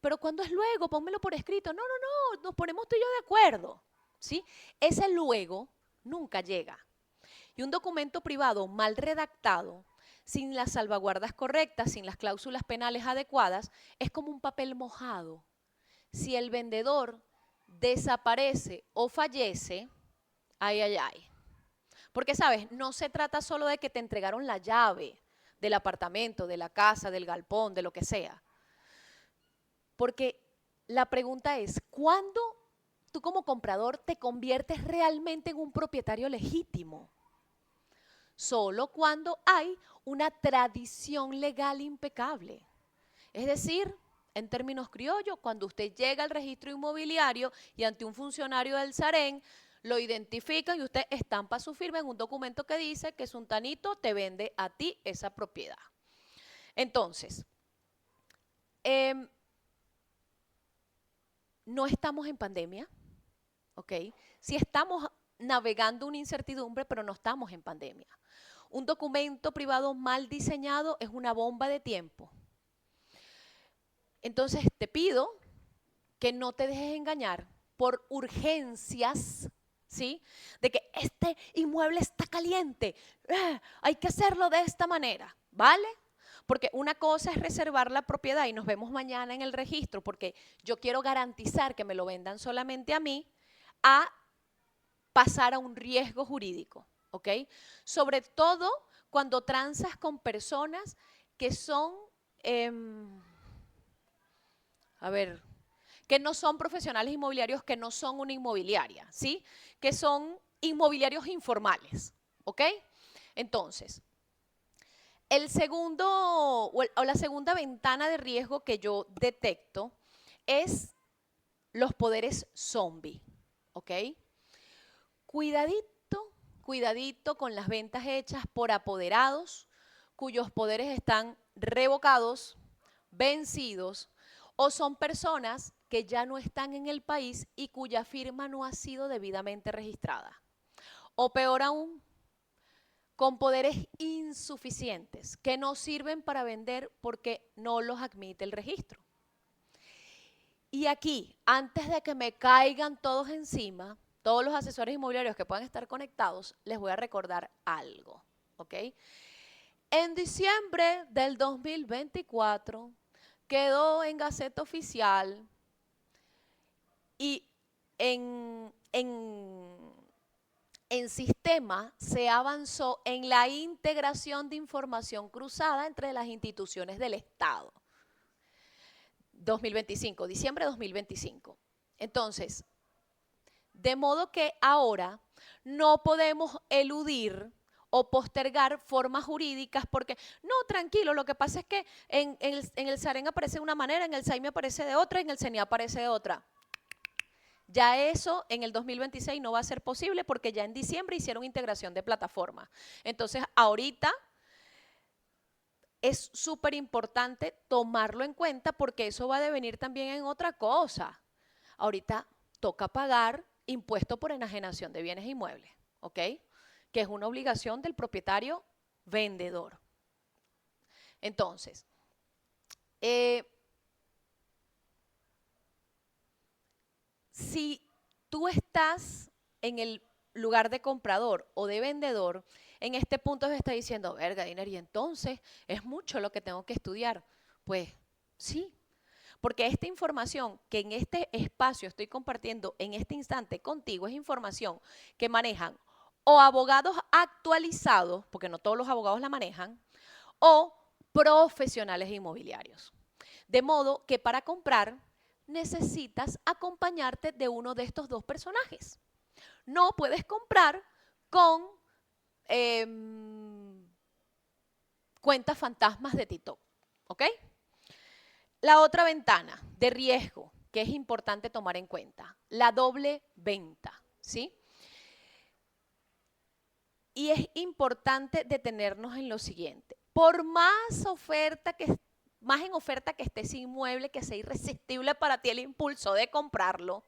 Pero ¿cuándo es luego? Pónmelo por escrito. No, no, no, nos ponemos tú y yo de acuerdo. ¿Sí? Ese luego nunca llega. Y un documento privado mal redactado, sin las salvaguardas correctas, sin las cláusulas penales adecuadas, es como un papel mojado. Si el vendedor desaparece o fallece, ay, ay, ay. Porque, ¿sabes? No se trata solo de que te entregaron la llave del apartamento, de la casa, del galpón, de lo que sea. Porque la pregunta es, ¿cuándo tú como comprador te conviertes realmente en un propietario legítimo? Solo cuando hay una tradición legal impecable. Es decir, en términos criollos, cuando usted llega al registro inmobiliario y ante un funcionario del SAREN, lo identifican y usted estampa su firma en un documento que dice que Sultanito te vende a ti esa propiedad. Entonces, no estamos en pandemia, ¿ok? Sí estamos navegando una incertidumbre, pero no estamos en pandemia. Un documento privado mal diseñado es una bomba de tiempo. Entonces, te pido que no te dejes engañar por urgencias, ¿sí? De que este inmueble está caliente, hay que hacerlo de esta manera, ¿vale? Porque una cosa es reservar la propiedad y nos vemos mañana en el registro porque yo quiero garantizar que me lo vendan solamente a mí, a pasar a un riesgo jurídico, ¿ok? Sobre todo cuando transas con personas que son, que no son profesionales inmobiliarios, que no son una inmobiliaria, ¿sí? Que son inmobiliarios informales, ¿ok? Entonces, el segundo o la segunda ventana de riesgo que yo detecto es los poderes zombie, ¿ok? Cuidadito, cuidadito con las ventas hechas por apoderados cuyos poderes están revocados, vencidos, o son personas que ya no están en el país y cuya firma no ha sido debidamente registrada. O peor aún, con poderes insuficientes que no sirven para vender porque no los admite el registro. Y aquí, antes de que me caigan todos encima, todos los asesores inmobiliarios que puedan estar conectados, les voy a recordar algo, ¿ok? En diciembre del 2024 quedó en Gaceta Oficial y en sistema se avanzó en la integración de información cruzada entre las instituciones del Estado. 2025, diciembre de 2025. Entonces, de modo que ahora no podemos eludir o postergar formas jurídicas porque, no, tranquilo, lo que pasa es que en el SAREN aparece de una manera, en el SAIME aparece de otra, en el CENI aparece de otra. Ya eso en el 2026 no va a ser posible porque ya en diciembre hicieron integración de plataformas. Entonces, ahorita es súper importante tomarlo en cuenta porque eso va a devenir también en otra cosa. Ahorita toca pagar impuesto por enajenación de bienes inmuebles, ¿ok? Que es una obligación del propietario vendedor. Entonces, si tú estás en el lugar de comprador o de vendedor, en este punto se está diciendo, verga, Diner, y entonces es mucho lo que tengo que estudiar. Pues sí, porque esta información que en este espacio estoy compartiendo en este instante contigo es información que manejan o abogados actualizados, porque no todos los abogados la manejan, o profesionales inmobiliarios. De modo que para comprar necesitas acompañarte de uno de estos dos personajes. No puedes comprar con cuentas fantasmas de TikTok, ¿ok? La otra ventana de riesgo que es importante tomar en cuenta, la doble venta, ¿sí? Y es importante detenernos en lo siguiente. Por más oferta más en oferta que esté ese inmueble, que sea irresistible para ti el impulso de comprarlo,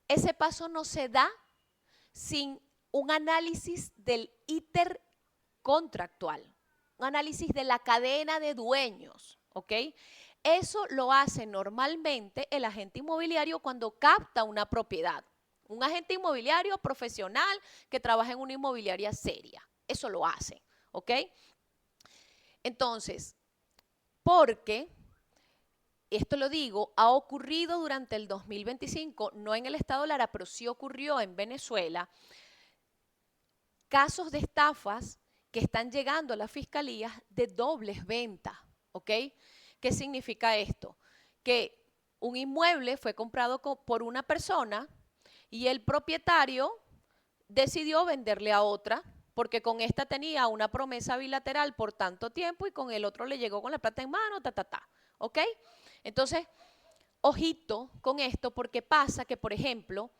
ese paso no se da sin un análisis del íter contractual, un análisis de la cadena de dueños, ¿ok? Eso lo hace normalmente el agente inmobiliario cuando capta una propiedad. Un agente inmobiliario profesional que trabaja en una inmobiliaria seria. Eso lo hace, ¿ok? Entonces, porque, esto lo digo, ha ocurrido durante el 2025, no en el estado Lara, pero sí ocurrió en Venezuela, casos de estafas que están llegando a las fiscalías de dobles ventas, ¿ok? ¿Qué significa esto? Que un inmueble fue comprado por una persona y el propietario decidió venderle a otra porque con esta tenía una promesa bilateral por tanto tiempo y con el otro le llegó con la plata en mano, ¿ok? Entonces, ojito con esto porque pasa que, por ejemplo,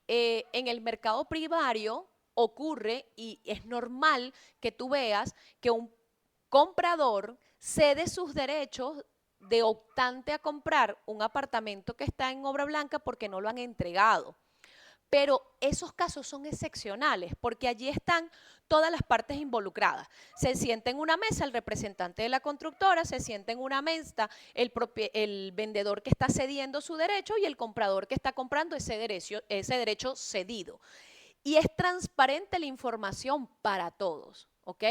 en el mercado primario ocurre y es normal que tú veas que un comprador cede sus derechos de optante a comprar un apartamento que está en obra blanca porque no lo han entregado. Pero esos casos son excepcionales porque allí están todas las partes involucradas. Se sienta en una mesa el representante de la constructora, se sienta en una mesa el vendedor que está cediendo su derecho y el comprador que está comprando ese derecho cedido. Y es transparente la información para todos, ¿ok?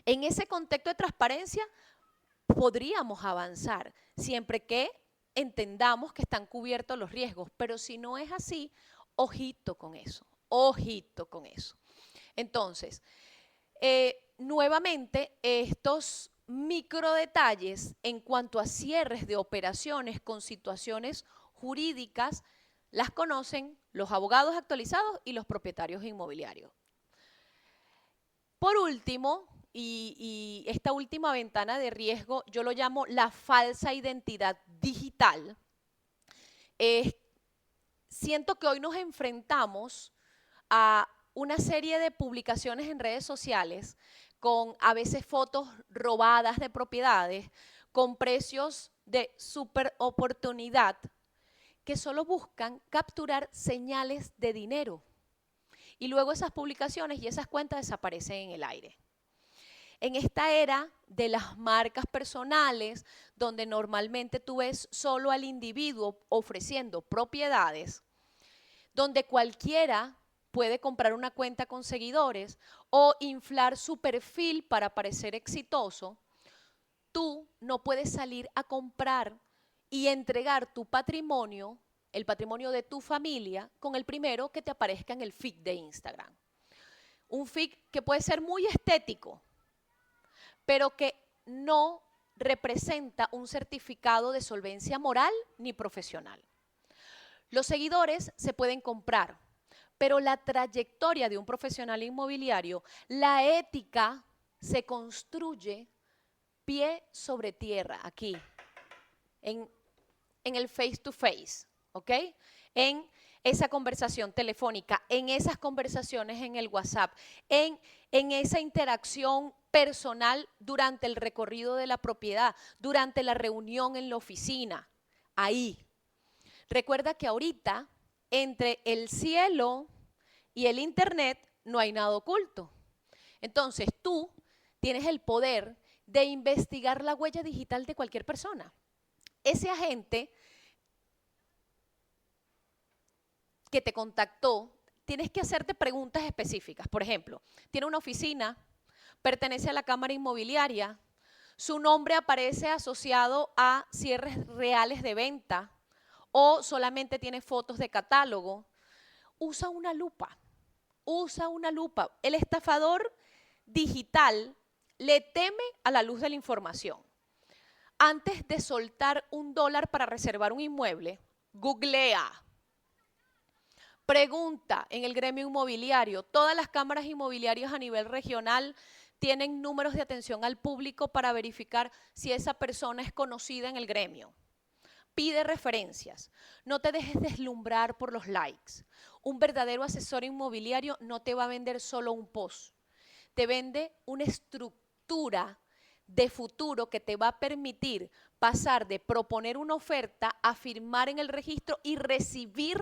En ese contexto de transparencia podríamos avanzar siempre que entendamos que están cubiertos los riesgos, pero si no es así, ojito con eso, ojito con eso. Entonces, nuevamente, estos micro detalles en cuanto a cierres de operaciones con situaciones jurídicas las conocen los abogados actualizados y los propietarios inmobiliarios. Por último, y esta última ventana de riesgo, yo lo llamo la falsa identidad digital. Siento que hoy nos enfrentamos a una serie de publicaciones en redes sociales con a veces fotos robadas de propiedades, con precios de super oportunidad, que solo buscan capturar señales de dinero. Y luego esas publicaciones y esas cuentas desaparecen en el aire. En esta era de las marcas personales, donde normalmente tú ves solo al individuo ofreciendo propiedades, donde cualquiera puede comprar una cuenta con seguidores o inflar su perfil para parecer exitoso, tú no puedes salir a comprar y entregar tu patrimonio, el patrimonio de tu familia, con el primero que te aparezca en el feed de Instagram. Un feed que puede ser muy estético, pero que no representa un certificado de solvencia moral ni profesional. Los seguidores se pueden comprar, pero la trayectoria de un profesional inmobiliario, la ética se construye pie sobre tierra, aquí, en el face to face, ¿ok? En esa conversación telefónica, en esas conversaciones en el WhatsApp, en esa interacción personal durante el recorrido de la propiedad, durante la reunión en la oficina, ahí. Recuerda que ahorita, entre el cielo y el internet, no hay nada oculto. Entonces, tú tienes el poder de investigar la huella digital de cualquier persona. Ese agente que te contactó, tienes que hacerte preguntas específicas. Por ejemplo, tiene una oficina, pertenece a la Cámara Inmobiliaria, su nombre aparece asociado a cierres reales de venta o solamente tiene fotos de catálogo. Usa una lupa, usa una lupa. El estafador digital le teme a la luz de la información. Antes de soltar $1 para reservar un inmueble, googlea. Pregunta en el gremio inmobiliario. Todas las cámaras inmobiliarias a nivel regional tienen números de atención al público para verificar si esa persona es conocida en el gremio. Pide referencias. No te dejes deslumbrar por los likes. Un verdadero asesor inmobiliario no te va a vender solo un post. Te vende una estructura de futuro que te va a permitir pasar de proponer una oferta a firmar en el registro y recibir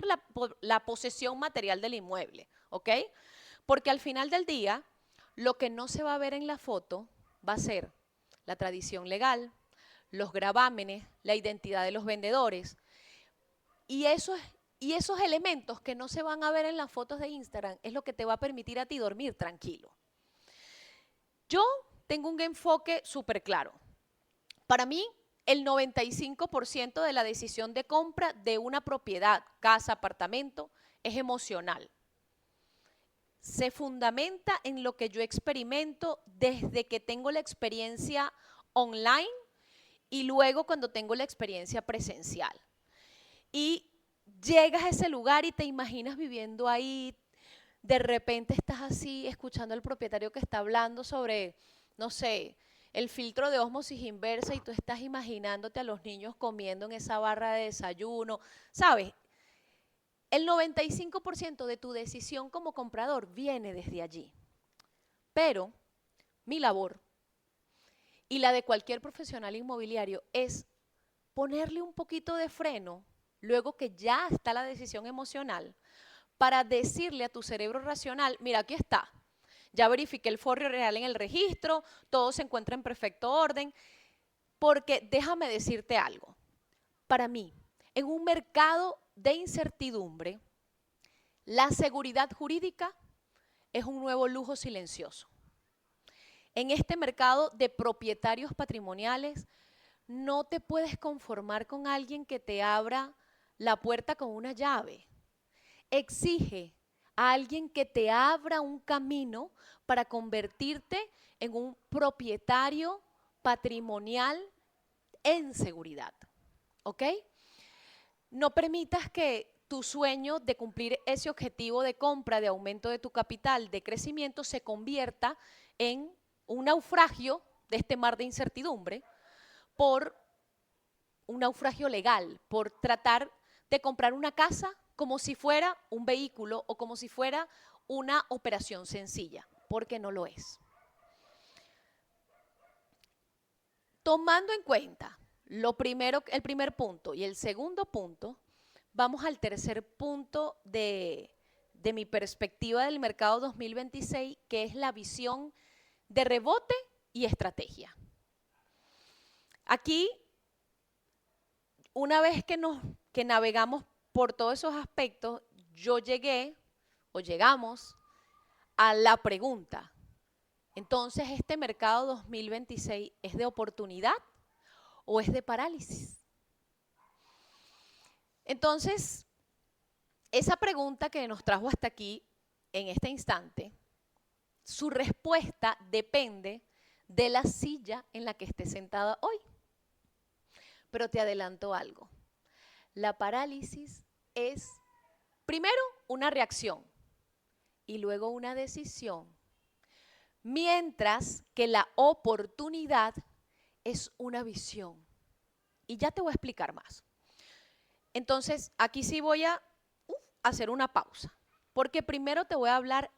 la posesión material del inmueble, ¿ok? Porque al final del día, lo que no se va a ver en la foto va a ser la tradición legal, los gravámenes, la identidad de los vendedores y esos elementos que no se van a ver en las fotos de Instagram es lo que te va a permitir a ti dormir tranquilo. Yo tengo un enfoque súper claro. Para mí, el 95% de la decisión de compra de una propiedad, casa, apartamento, es emocional. Se fundamenta en lo que yo experimento desde que tengo la experiencia online y luego cuando tengo la experiencia presencial. Y llegas a ese lugar y te imaginas viviendo ahí, de repente estás así escuchando al propietario que está hablando sobre, no sé, el filtro de ósmosis inversa y tú estás imaginándote a los niños comiendo en esa barra de desayuno, ¿sabes? El 95% de tu decisión como comprador viene desde allí. Pero mi labor y la de cualquier profesional inmobiliario es ponerle un poquito de freno luego que ya está la decisión emocional para decirle a tu cerebro racional, mira, aquí está, ya verifiqué el forro real en el registro, todo se encuentra en perfecto orden, porque déjame decirte algo, para mí, en un mercado de incertidumbre, la seguridad jurídica es un nuevo lujo silencioso. En este mercado de propietarios patrimoniales, no te puedes conformar con alguien que te abra la puerta con una llave. Exige a alguien que te abra un camino para convertirte en un propietario patrimonial en seguridad. ¿Ok? No permitas que tu sueño de cumplir ese objetivo de compra, de aumento de tu capital, de crecimiento, se convierta en un naufragio de este mar de incertidumbre por un naufragio legal, por tratar de comprar una casa como si fuera un vehículo o como si fuera una operación sencilla, porque no lo es. Tomando en cuenta el primer punto y el segundo punto, vamos al tercer punto de mi perspectiva del mercado 2026, que es la visión de rebote y estrategia. Aquí, una vez que navegamos por todos esos aspectos, yo llegué o llegamos a la pregunta. Entonces, ¿este mercado 2026 es de oportunidad o es de parálisis? Entonces, esa pregunta que nos trajo hasta aquí, en este instante, su respuesta depende de la silla en la que esté sentada hoy. Pero te adelanto algo. La parálisis es, primero, una reacción y luego una decisión, mientras que la oportunidad es una visión. Y ya te voy a explicar más. Entonces, aquí sí voy a hacer una pausa, porque primero te voy a hablar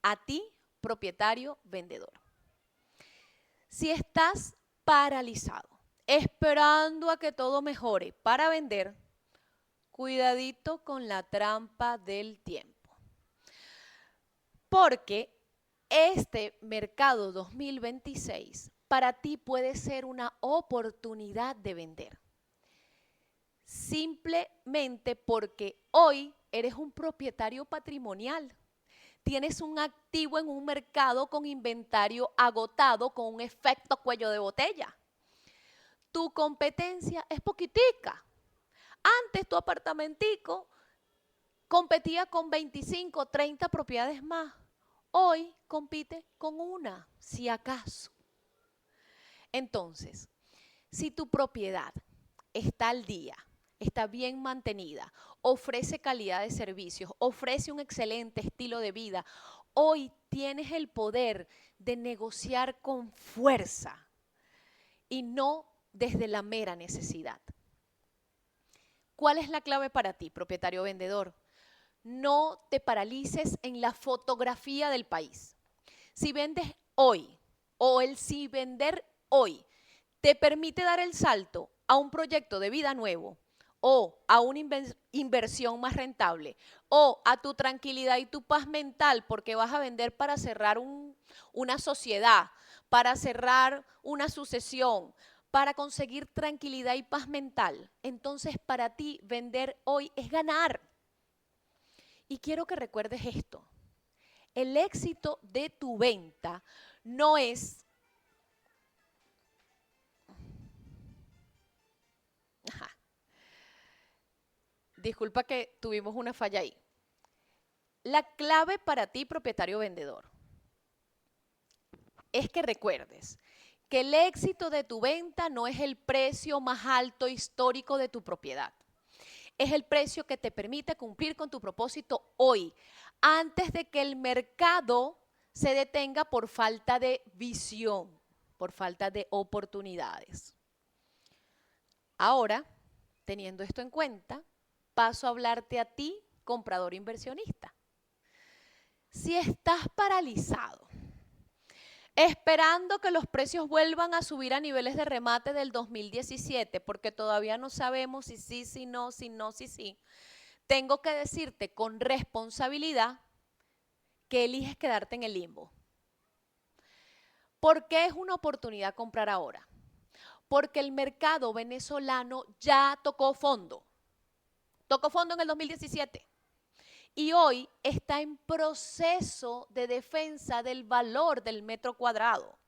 a ti, propietario, vendedor. Si estás paralizado, esperando a que todo mejore para vender, cuidadito con la trampa del tiempo. Porque este mercado 2026 para ti puede ser una oportunidad de vender. Simplemente porque hoy eres un propietario patrimonial. Tienes un activo en un mercado con inventario agotado, con un efecto cuello de botella. Tu competencia es poquitica. Antes tu apartamentico competía con 25, 30 propiedades más. Hoy compite con una, si acaso. Entonces, si tu propiedad está al día, está bien mantenida, ofrece calidad de servicios, ofrece un excelente estilo de vida, hoy tienes el poder de negociar con fuerza y no desde la mera necesidad. ¿Cuál es la clave para ti, propietario vendedor? No te paralices en la fotografía del país. Si vendes hoy o si vender hoy te permite dar el salto a un proyecto de vida nuevo o a una inversión más rentable o a tu tranquilidad y tu paz mental porque vas a vender para cerrar una sociedad, para cerrar una sucesión, para conseguir tranquilidad y paz mental, entonces para ti vender hoy es ganar. Y quiero que recuerdes esto. El éxito de tu venta no es... Ajá. Disculpa que tuvimos una falla ahí. La clave para ti, propietario vendedor, es que recuerdes que el éxito de tu venta no es el precio más alto histórico de tu propiedad. Es el precio que te permite cumplir con tu propósito hoy, antes de que el mercado se detenga por falta de visión. por falta de oportunidades. Ahora, teniendo esto en cuenta, paso a hablarte a ti, comprador inversionista. Si estás paralizado, esperando que los precios vuelvan a subir a niveles de remate del 2017, porque todavía no sabemos si sí, si no, si no, si sí, tengo que decirte con responsabilidad que eliges quedarte en el limbo. ¿Por qué es una oportunidad comprar ahora? Porque el mercado venezolano ya tocó fondo. Tocó fondo en el 2017. Y hoy está en proceso de defensa del valor del metro cuadrado.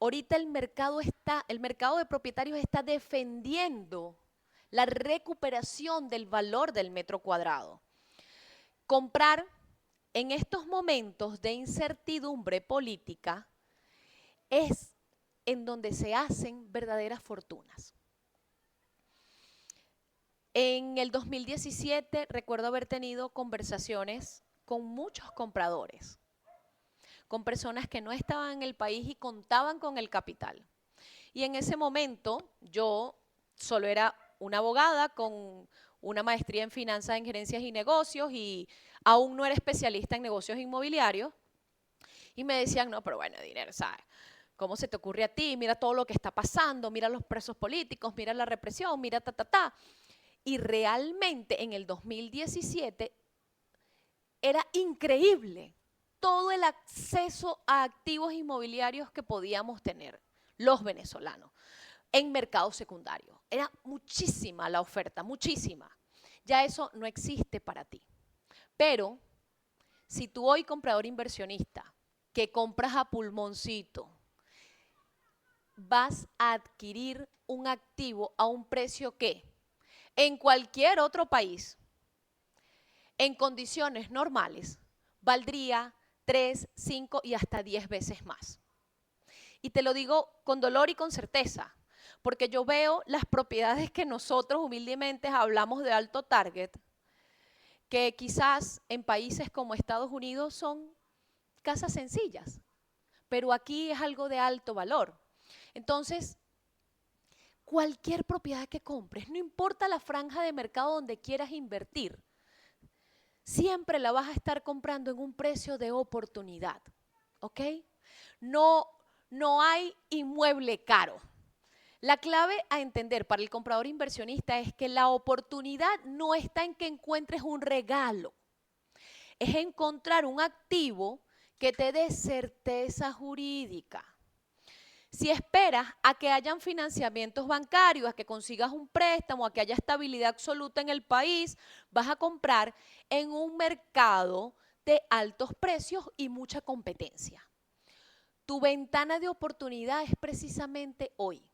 Ahorita el mercado de propietarios está defendiendo la recuperación del valor del metro cuadrado. Comprar en estos momentos de incertidumbre política es en donde se hacen verdaderas fortunas. En el 2017 recuerdo haber tenido conversaciones con muchos compradores, con personas que no estaban en el país y contaban con el capital. Y en ese momento yo solo era una abogada con una maestría en finanzas, en gerencias y negocios y aún no era especialista en negocios inmobiliarios. Y me decían, no, pero bueno, dinero, ¿sabes? ¿Cómo se te ocurre a ti? Mira todo lo que está pasando, mira los presos políticos, mira la represión, mira ta. Y realmente en el 2017 era increíble todo el acceso a activos inmobiliarios que podíamos tener los venezolanos en mercado secundario. Era muchísima la oferta, muchísima. Ya eso no existe para ti. Pero si tú hoy, comprador inversionista, que compras a pulmoncito, vas a adquirir un activo a un precio que en cualquier otro país, en condiciones normales, valdría 3, 5 y hasta 10 veces más. Y te lo digo con dolor y con certeza, porque yo veo las propiedades que nosotros humildemente hablamos de alto target, que quizás en países como Estados Unidos son casas sencillas, pero aquí es algo de alto valor. Entonces, cualquier propiedad que compres, no importa la franja de mercado donde quieras invertir, siempre la vas a estar comprando en un precio de oportunidad, ¿ok? No hay inmueble caro. La clave a entender para el comprador inversionista es que la oportunidad no está en que encuentres un regalo, es encontrar un activo que te dé certeza jurídica. Si esperas a que hayan financiamientos bancarios, a que consigas un préstamo, a que haya estabilidad absoluta en el país, vas a comprar en un mercado de altos precios y mucha competencia. Tu ventana de oportunidad es precisamente hoy,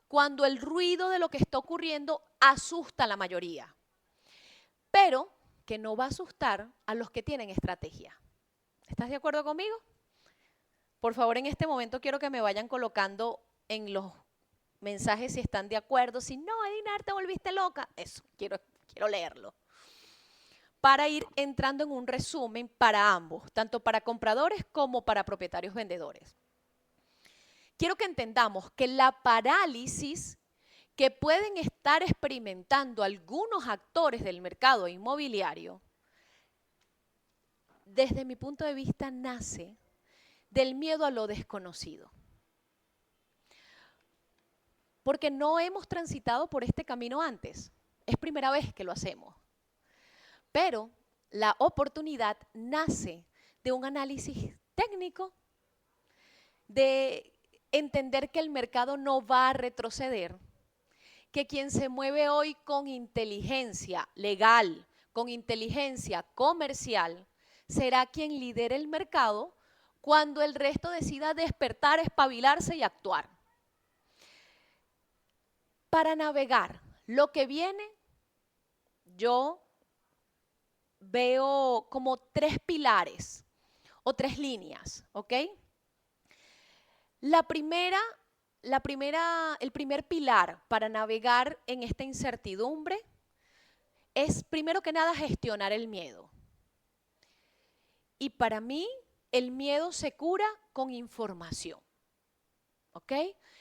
cuando el ruido de lo que está ocurriendo asusta a la mayoría, pero que no va a asustar a los que tienen estrategia. ¿Estás de acuerdo conmigo? Por favor, en este momento quiero que me vayan colocando en los mensajes si están de acuerdo. Si no, Edinar, te volviste loca. Eso, quiero leerlo. Para ir entrando en un resumen para ambos, tanto para compradores como para propietarios vendedores. Quiero que entendamos que la parálisis que pueden estar experimentando algunos actores del mercado inmobiliario, desde mi punto de vista, nace del miedo a lo desconocido. Porque no hemos transitado por este camino antes. Es primera vez que lo hacemos. Pero la oportunidad nace de un análisis técnico, de entender que el mercado no va a retroceder, que quien se mueve hoy con inteligencia legal, con inteligencia comercial, será quien lidere el mercado cuando el resto decida despertar, espabilarse y actuar. Para navegar lo que viene, yo veo como 3 pilares o 3 líneas, ¿ok? El primer pilar para navegar en esta incertidumbre es, primero que nada, gestionar el miedo. Y para mí, el miedo se cura con información. ¿ok?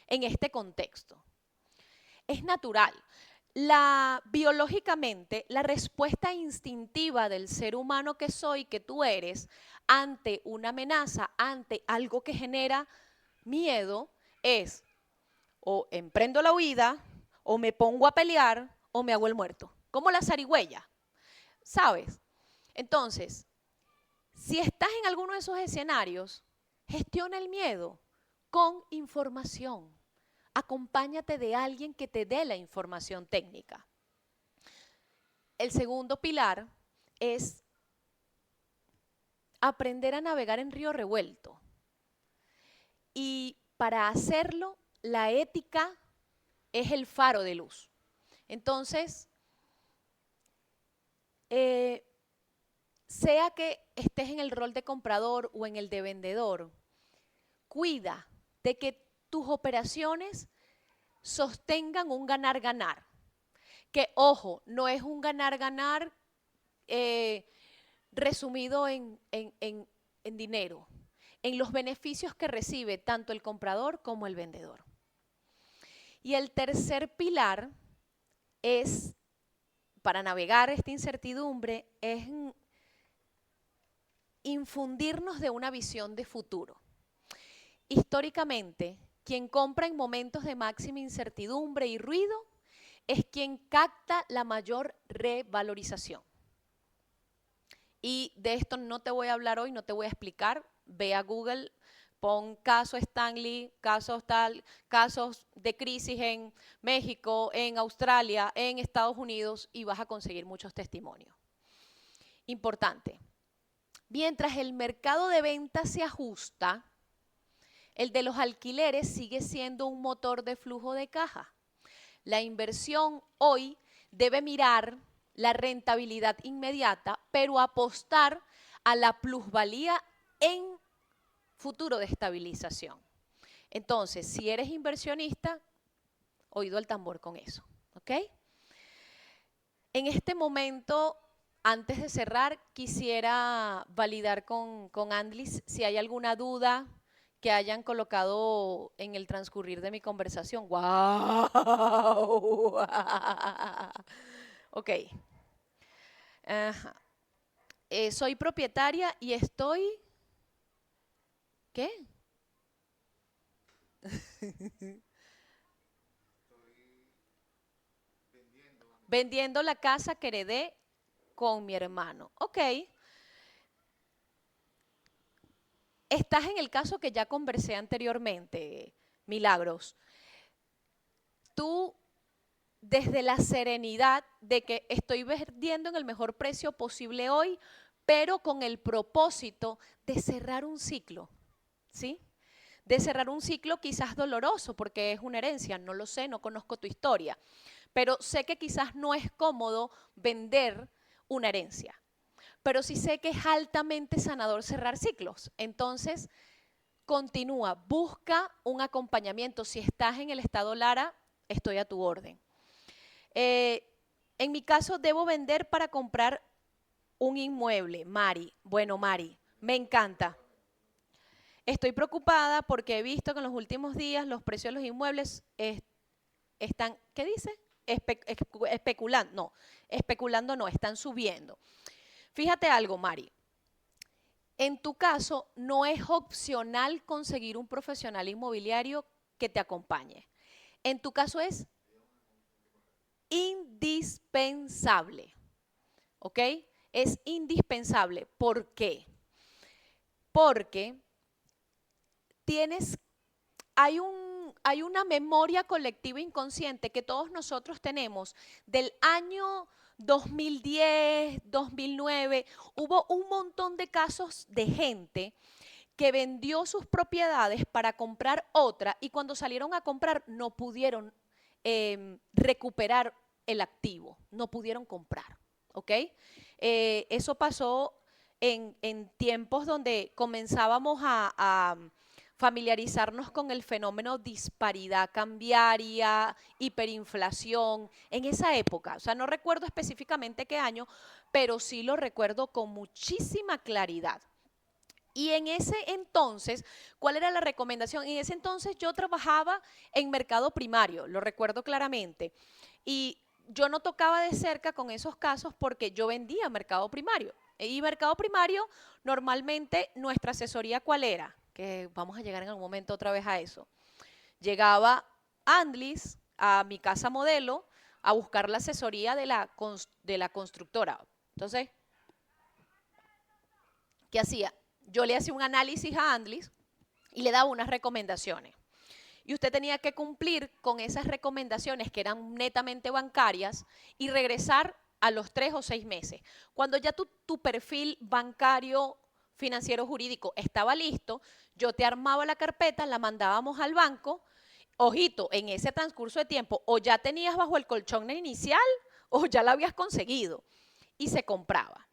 En este contexto. Es natural. Biológicamente, la respuesta instintiva del ser humano que soy, que tú eres, ante una amenaza, ante algo que genera miedo, es o emprendo la huida, o me pongo a pelear, o me hago el muerto. Como la zarigüeya, ¿sabes? Entonces, si estás en alguno de esos escenarios, gestiona el miedo con información. Acompáñate de alguien que te dé la información técnica. El segundo pilar es aprender a navegar en río revuelto. Y para hacerlo, la ética es el faro de luz. Entonces, sea que estés en el rol de comprador o en el de vendedor, cuida de que tus operaciones sostengan un ganar-ganar. Que, ojo, no es un ganar-ganar resumido en dinero, en los beneficios que recibe tanto el comprador como el vendedor. Y el tercer pilar es, para navegar esta incertidumbre, es infundirnos de una visión de futuro. Históricamente, quien compra en momentos de máxima incertidumbre y ruido es quien capta la mayor revalorización. Y de esto no te voy a hablar hoy, no te voy a explicar. Ve a Google, pon caso Stanley, casos de crisis en México, en Australia, en Estados Unidos y vas a conseguir muchos testimonios. Importante. Mientras el mercado de ventas se ajusta, el de los alquileres sigue siendo un motor de flujo de caja. La inversión hoy debe mirar la rentabilidad inmediata, pero apostar a la plusvalía en futuro de estabilización. Entonces, si eres inversionista, oído al tambor con eso, ¿ok? En este momento, antes de cerrar, quisiera validar con Andlis si hay alguna duda que hayan colocado en el transcurrir de mi conversación. ¡Wow! Ok. Soy propietaria y estoy... ¿Qué? Vendiendo la casa que heredé con mi hermano. Ok. Estás en el caso que ya conversé anteriormente, Milagros. Tú, desde la serenidad de que estoy vendiendo en el mejor precio posible hoy, pero con el propósito de cerrar un ciclo, ¿sí? De cerrar un ciclo quizás doloroso porque es una herencia, no lo sé, no conozco tu historia, pero sé que quizás no es cómodo vender una herencia, pero sí sé que es altamente sanador cerrar ciclos. Entonces, continúa, busca un acompañamiento. Si estás en el estado Lara, estoy a tu orden. En mi caso, debo vender para comprar un inmueble. Mari, bueno, Mari, me encanta. Estoy preocupada porque he visto que en los últimos días los precios de los inmuebles están, ¿qué dice? Especulando no, están subiendo. Fíjate algo, Mari. En tu caso, no es opcional conseguir un profesional inmobiliario que te acompañe. En tu caso es indispensable, ¿ok? Es indispensable. ¿Por qué? Porque hay una memoria colectiva inconsciente que todos nosotros tenemos del año 2010, 2009. Hubo un montón de casos de gente que vendió sus propiedades para comprar otra y cuando salieron a comprar no pudieron recuperar el activo, no pudieron comprar, ¿ok? Eso pasó en tiempos donde comenzábamos a familiarizarnos con el fenómeno disparidad cambiaria, hiperinflación, en esa época. O sea, no recuerdo específicamente qué año, pero sí lo recuerdo con muchísima claridad. Y en ese entonces, ¿cuál era la recomendación? En ese entonces yo trabajaba en mercado primario, lo recuerdo claramente. Y yo no tocaba de cerca con esos casos porque yo vendía mercado primario. Y mercado primario, normalmente nuestra asesoría, ¿cuál era? Que vamos a llegar en algún momento otra vez a eso. Llegaba Andlis a mi casa modelo a buscar la asesoría de la constructora. Entonces, ¿qué hacía? Yo le hacía un análisis a Andlis y le daba unas recomendaciones. Y usted tenía que cumplir con esas recomendaciones que eran netamente bancarias y regresar a los 3 o 6 meses. Cuando ya tu perfil bancario, financiero, jurídico estaba listo, yo te armaba la carpeta, la mandábamos al banco. Ojito, en ese transcurso de tiempo, o ya tenías bajo el colchón inicial o ya la habías conseguido y se compraba.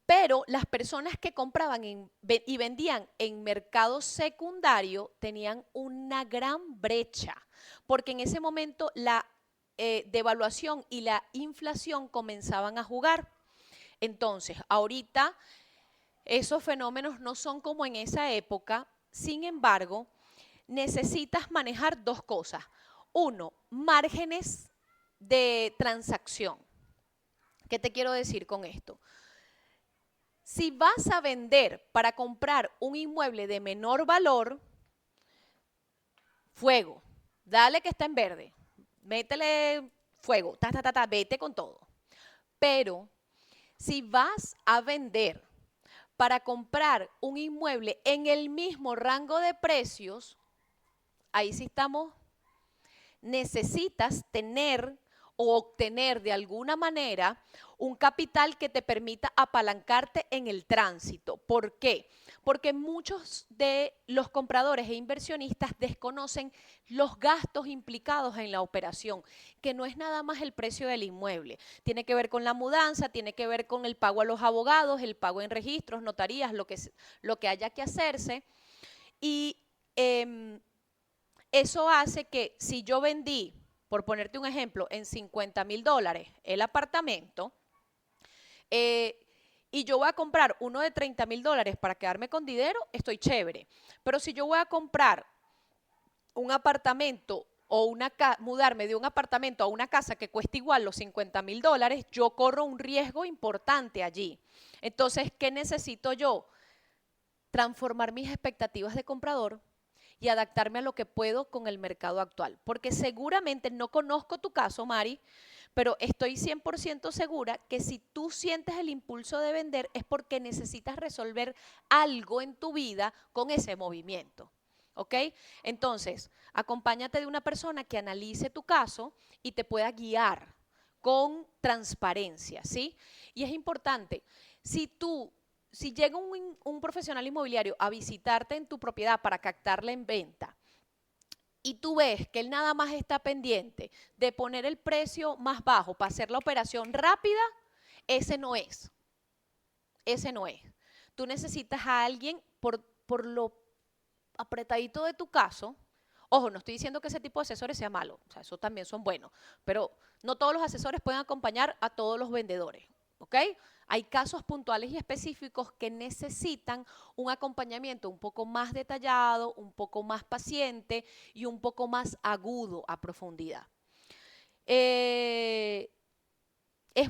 Pero las personas que compraban y vendían en mercado secundario tenían una gran brecha, porque en ese momento la devaluación y la inflación comenzaban a jugar. Entonces, ahorita esos fenómenos no son como en esa época, sin embargo, necesitas manejar dos cosas. Uno, márgenes de transacción. ¿Qué te quiero decir con esto? Si vas a vender para comprar un inmueble de menor valor, fuego, dale que está en verde, métele fuego, vete con todo. Pero si vas a vender para comprar un inmueble en el mismo rango de precios, ahí sí estamos, necesitas tener o obtener de alguna manera un capital que te permita apalancarte en el tránsito. ¿Por qué? Porque muchos de los compradores e inversionistas desconocen los gastos implicados en la operación, que no es nada más el precio del inmueble. Tiene que ver con la mudanza, tiene que ver con el pago a los abogados, el pago en registros, notarías, lo que haya que hacerse. Y eso hace que si yo vendí, por ponerte un ejemplo, en $50,000 el apartamento, y yo voy a comprar uno de $30,000 para quedarme con dinero, estoy chévere. Pero si yo voy a comprar un apartamento o mudarme de un apartamento a una casa que cuesta igual los $50,000, yo corro un riesgo importante allí. Entonces, ¿qué necesito yo? Transformar mis expectativas de comprador y adaptarme a lo que puedo con el mercado actual. Porque seguramente no conozco tu caso, Mari, pero estoy 100% segura que si tú sientes el impulso de vender es porque necesitas resolver algo en tu vida con ese movimiento. ¿Ok? Entonces, acompáñate de una persona que analice tu caso y te pueda guiar con transparencia, ¿sí? Y es importante, si llega un profesional inmobiliario a visitarte en tu propiedad para captarla en venta y tú ves que él nada más está pendiente de poner el precio más bajo para hacer la operación rápida, ese no es. Ese no es. Tú necesitas a alguien por lo apretadito de tu caso. Ojo, no estoy diciendo que ese tipo de asesores sea malo, o sea, esos también son buenos, pero no todos los asesores pueden acompañar a todos los vendedores, ¿ok? Hay casos puntuales y específicos que necesitan un acompañamiento un poco más detallado, un poco más paciente y un poco más agudo a profundidad. ¿Es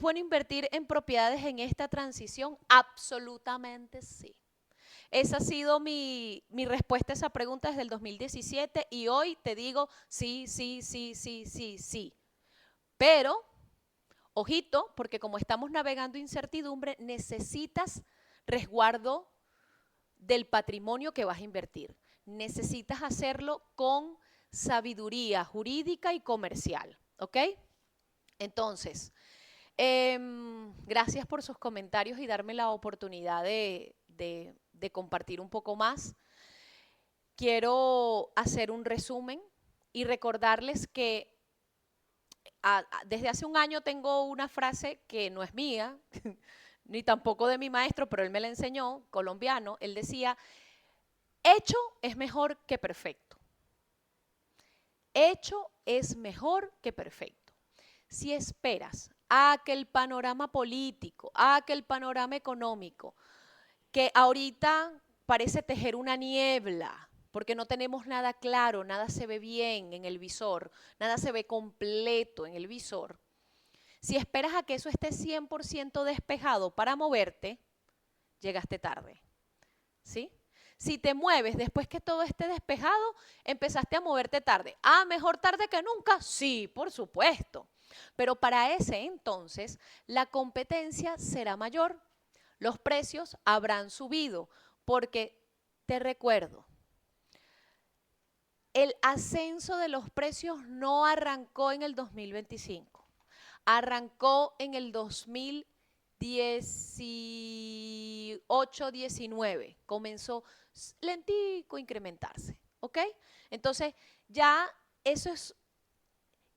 bueno invertir en propiedades en esta transición? Absolutamente sí. Esa ha sido mi respuesta a esa pregunta desde el 2017 y hoy te digo sí, sí, sí, sí, sí, sí. Pero, ojito, porque como estamos navegando incertidumbre, necesitas resguardo del patrimonio que vas a invertir. Necesitas hacerlo con sabiduría jurídica y comercial, ¿ok? Entonces, gracias por sus comentarios y darme la oportunidad de compartir un poco más. Quiero hacer un resumen y recordarles que desde hace un año tengo una frase que no es mía, ni tampoco de mi maestro, pero él me la enseñó, colombiano. Él decía, hecho es mejor que perfecto. Hecho es mejor que perfecto. Si esperas a que el panorama político, a que el panorama económico que ahorita parece tejer una niebla, porque no tenemos nada claro, nada se ve bien en el visor, nada se ve completo en el visor. Si esperas a que eso esté 100% despejado para moverte, llegaste tarde, ¿sí? Si te mueves después que todo esté despejado, empezaste a moverte tarde. Ah, mejor tarde que nunca. Sí, por supuesto. Pero para ese entonces, la competencia será mayor. Los precios habrán subido. Porque, te recuerdo, el ascenso de los precios no arrancó en el 2025. Arrancó en el 2018-19. Comenzó lentico a incrementarse, ¿ok? Entonces, ya eso es,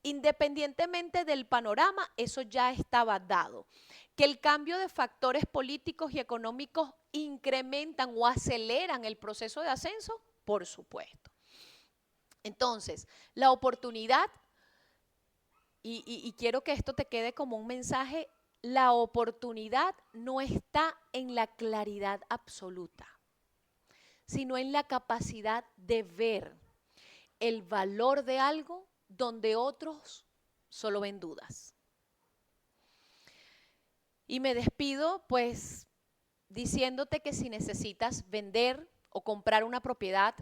independientemente del panorama, eso ya estaba dado. Que el cambio de factores políticos y económicos incrementan o aceleran el proceso de ascenso, por supuesto. Entonces, la oportunidad, y quiero que esto te quede como un mensaje, la oportunidad no está en la claridad absoluta, sino en la capacidad de ver el valor de algo donde otros solo ven dudas. Y me despido pues diciéndote que si necesitas vender o comprar una propiedad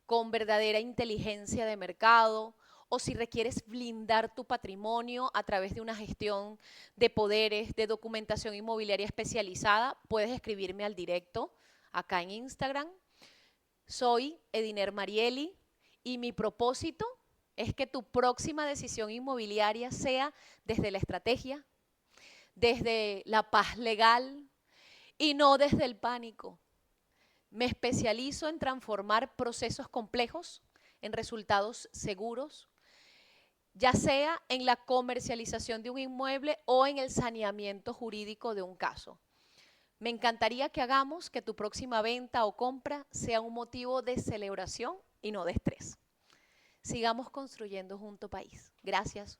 con verdadera inteligencia de mercado, o si requieres blindar tu patrimonio a través de una gestión de poderes, de documentación inmobiliaria especializada, puedes escribirme al directo acá en Instagram. Soy Ediner Marieli y mi propósito es que tu próxima decisión inmobiliaria sea desde la estrategia, desde la paz legal y no desde el pánico. Me especializo en transformar procesos complejos en resultados seguros, ya sea en la comercialización de un inmueble o en el saneamiento jurídico de un caso. Me encantaría que hagamos que tu próxima venta o compra sea un motivo de celebración y no de estrés. Sigamos construyendo junto país. Gracias.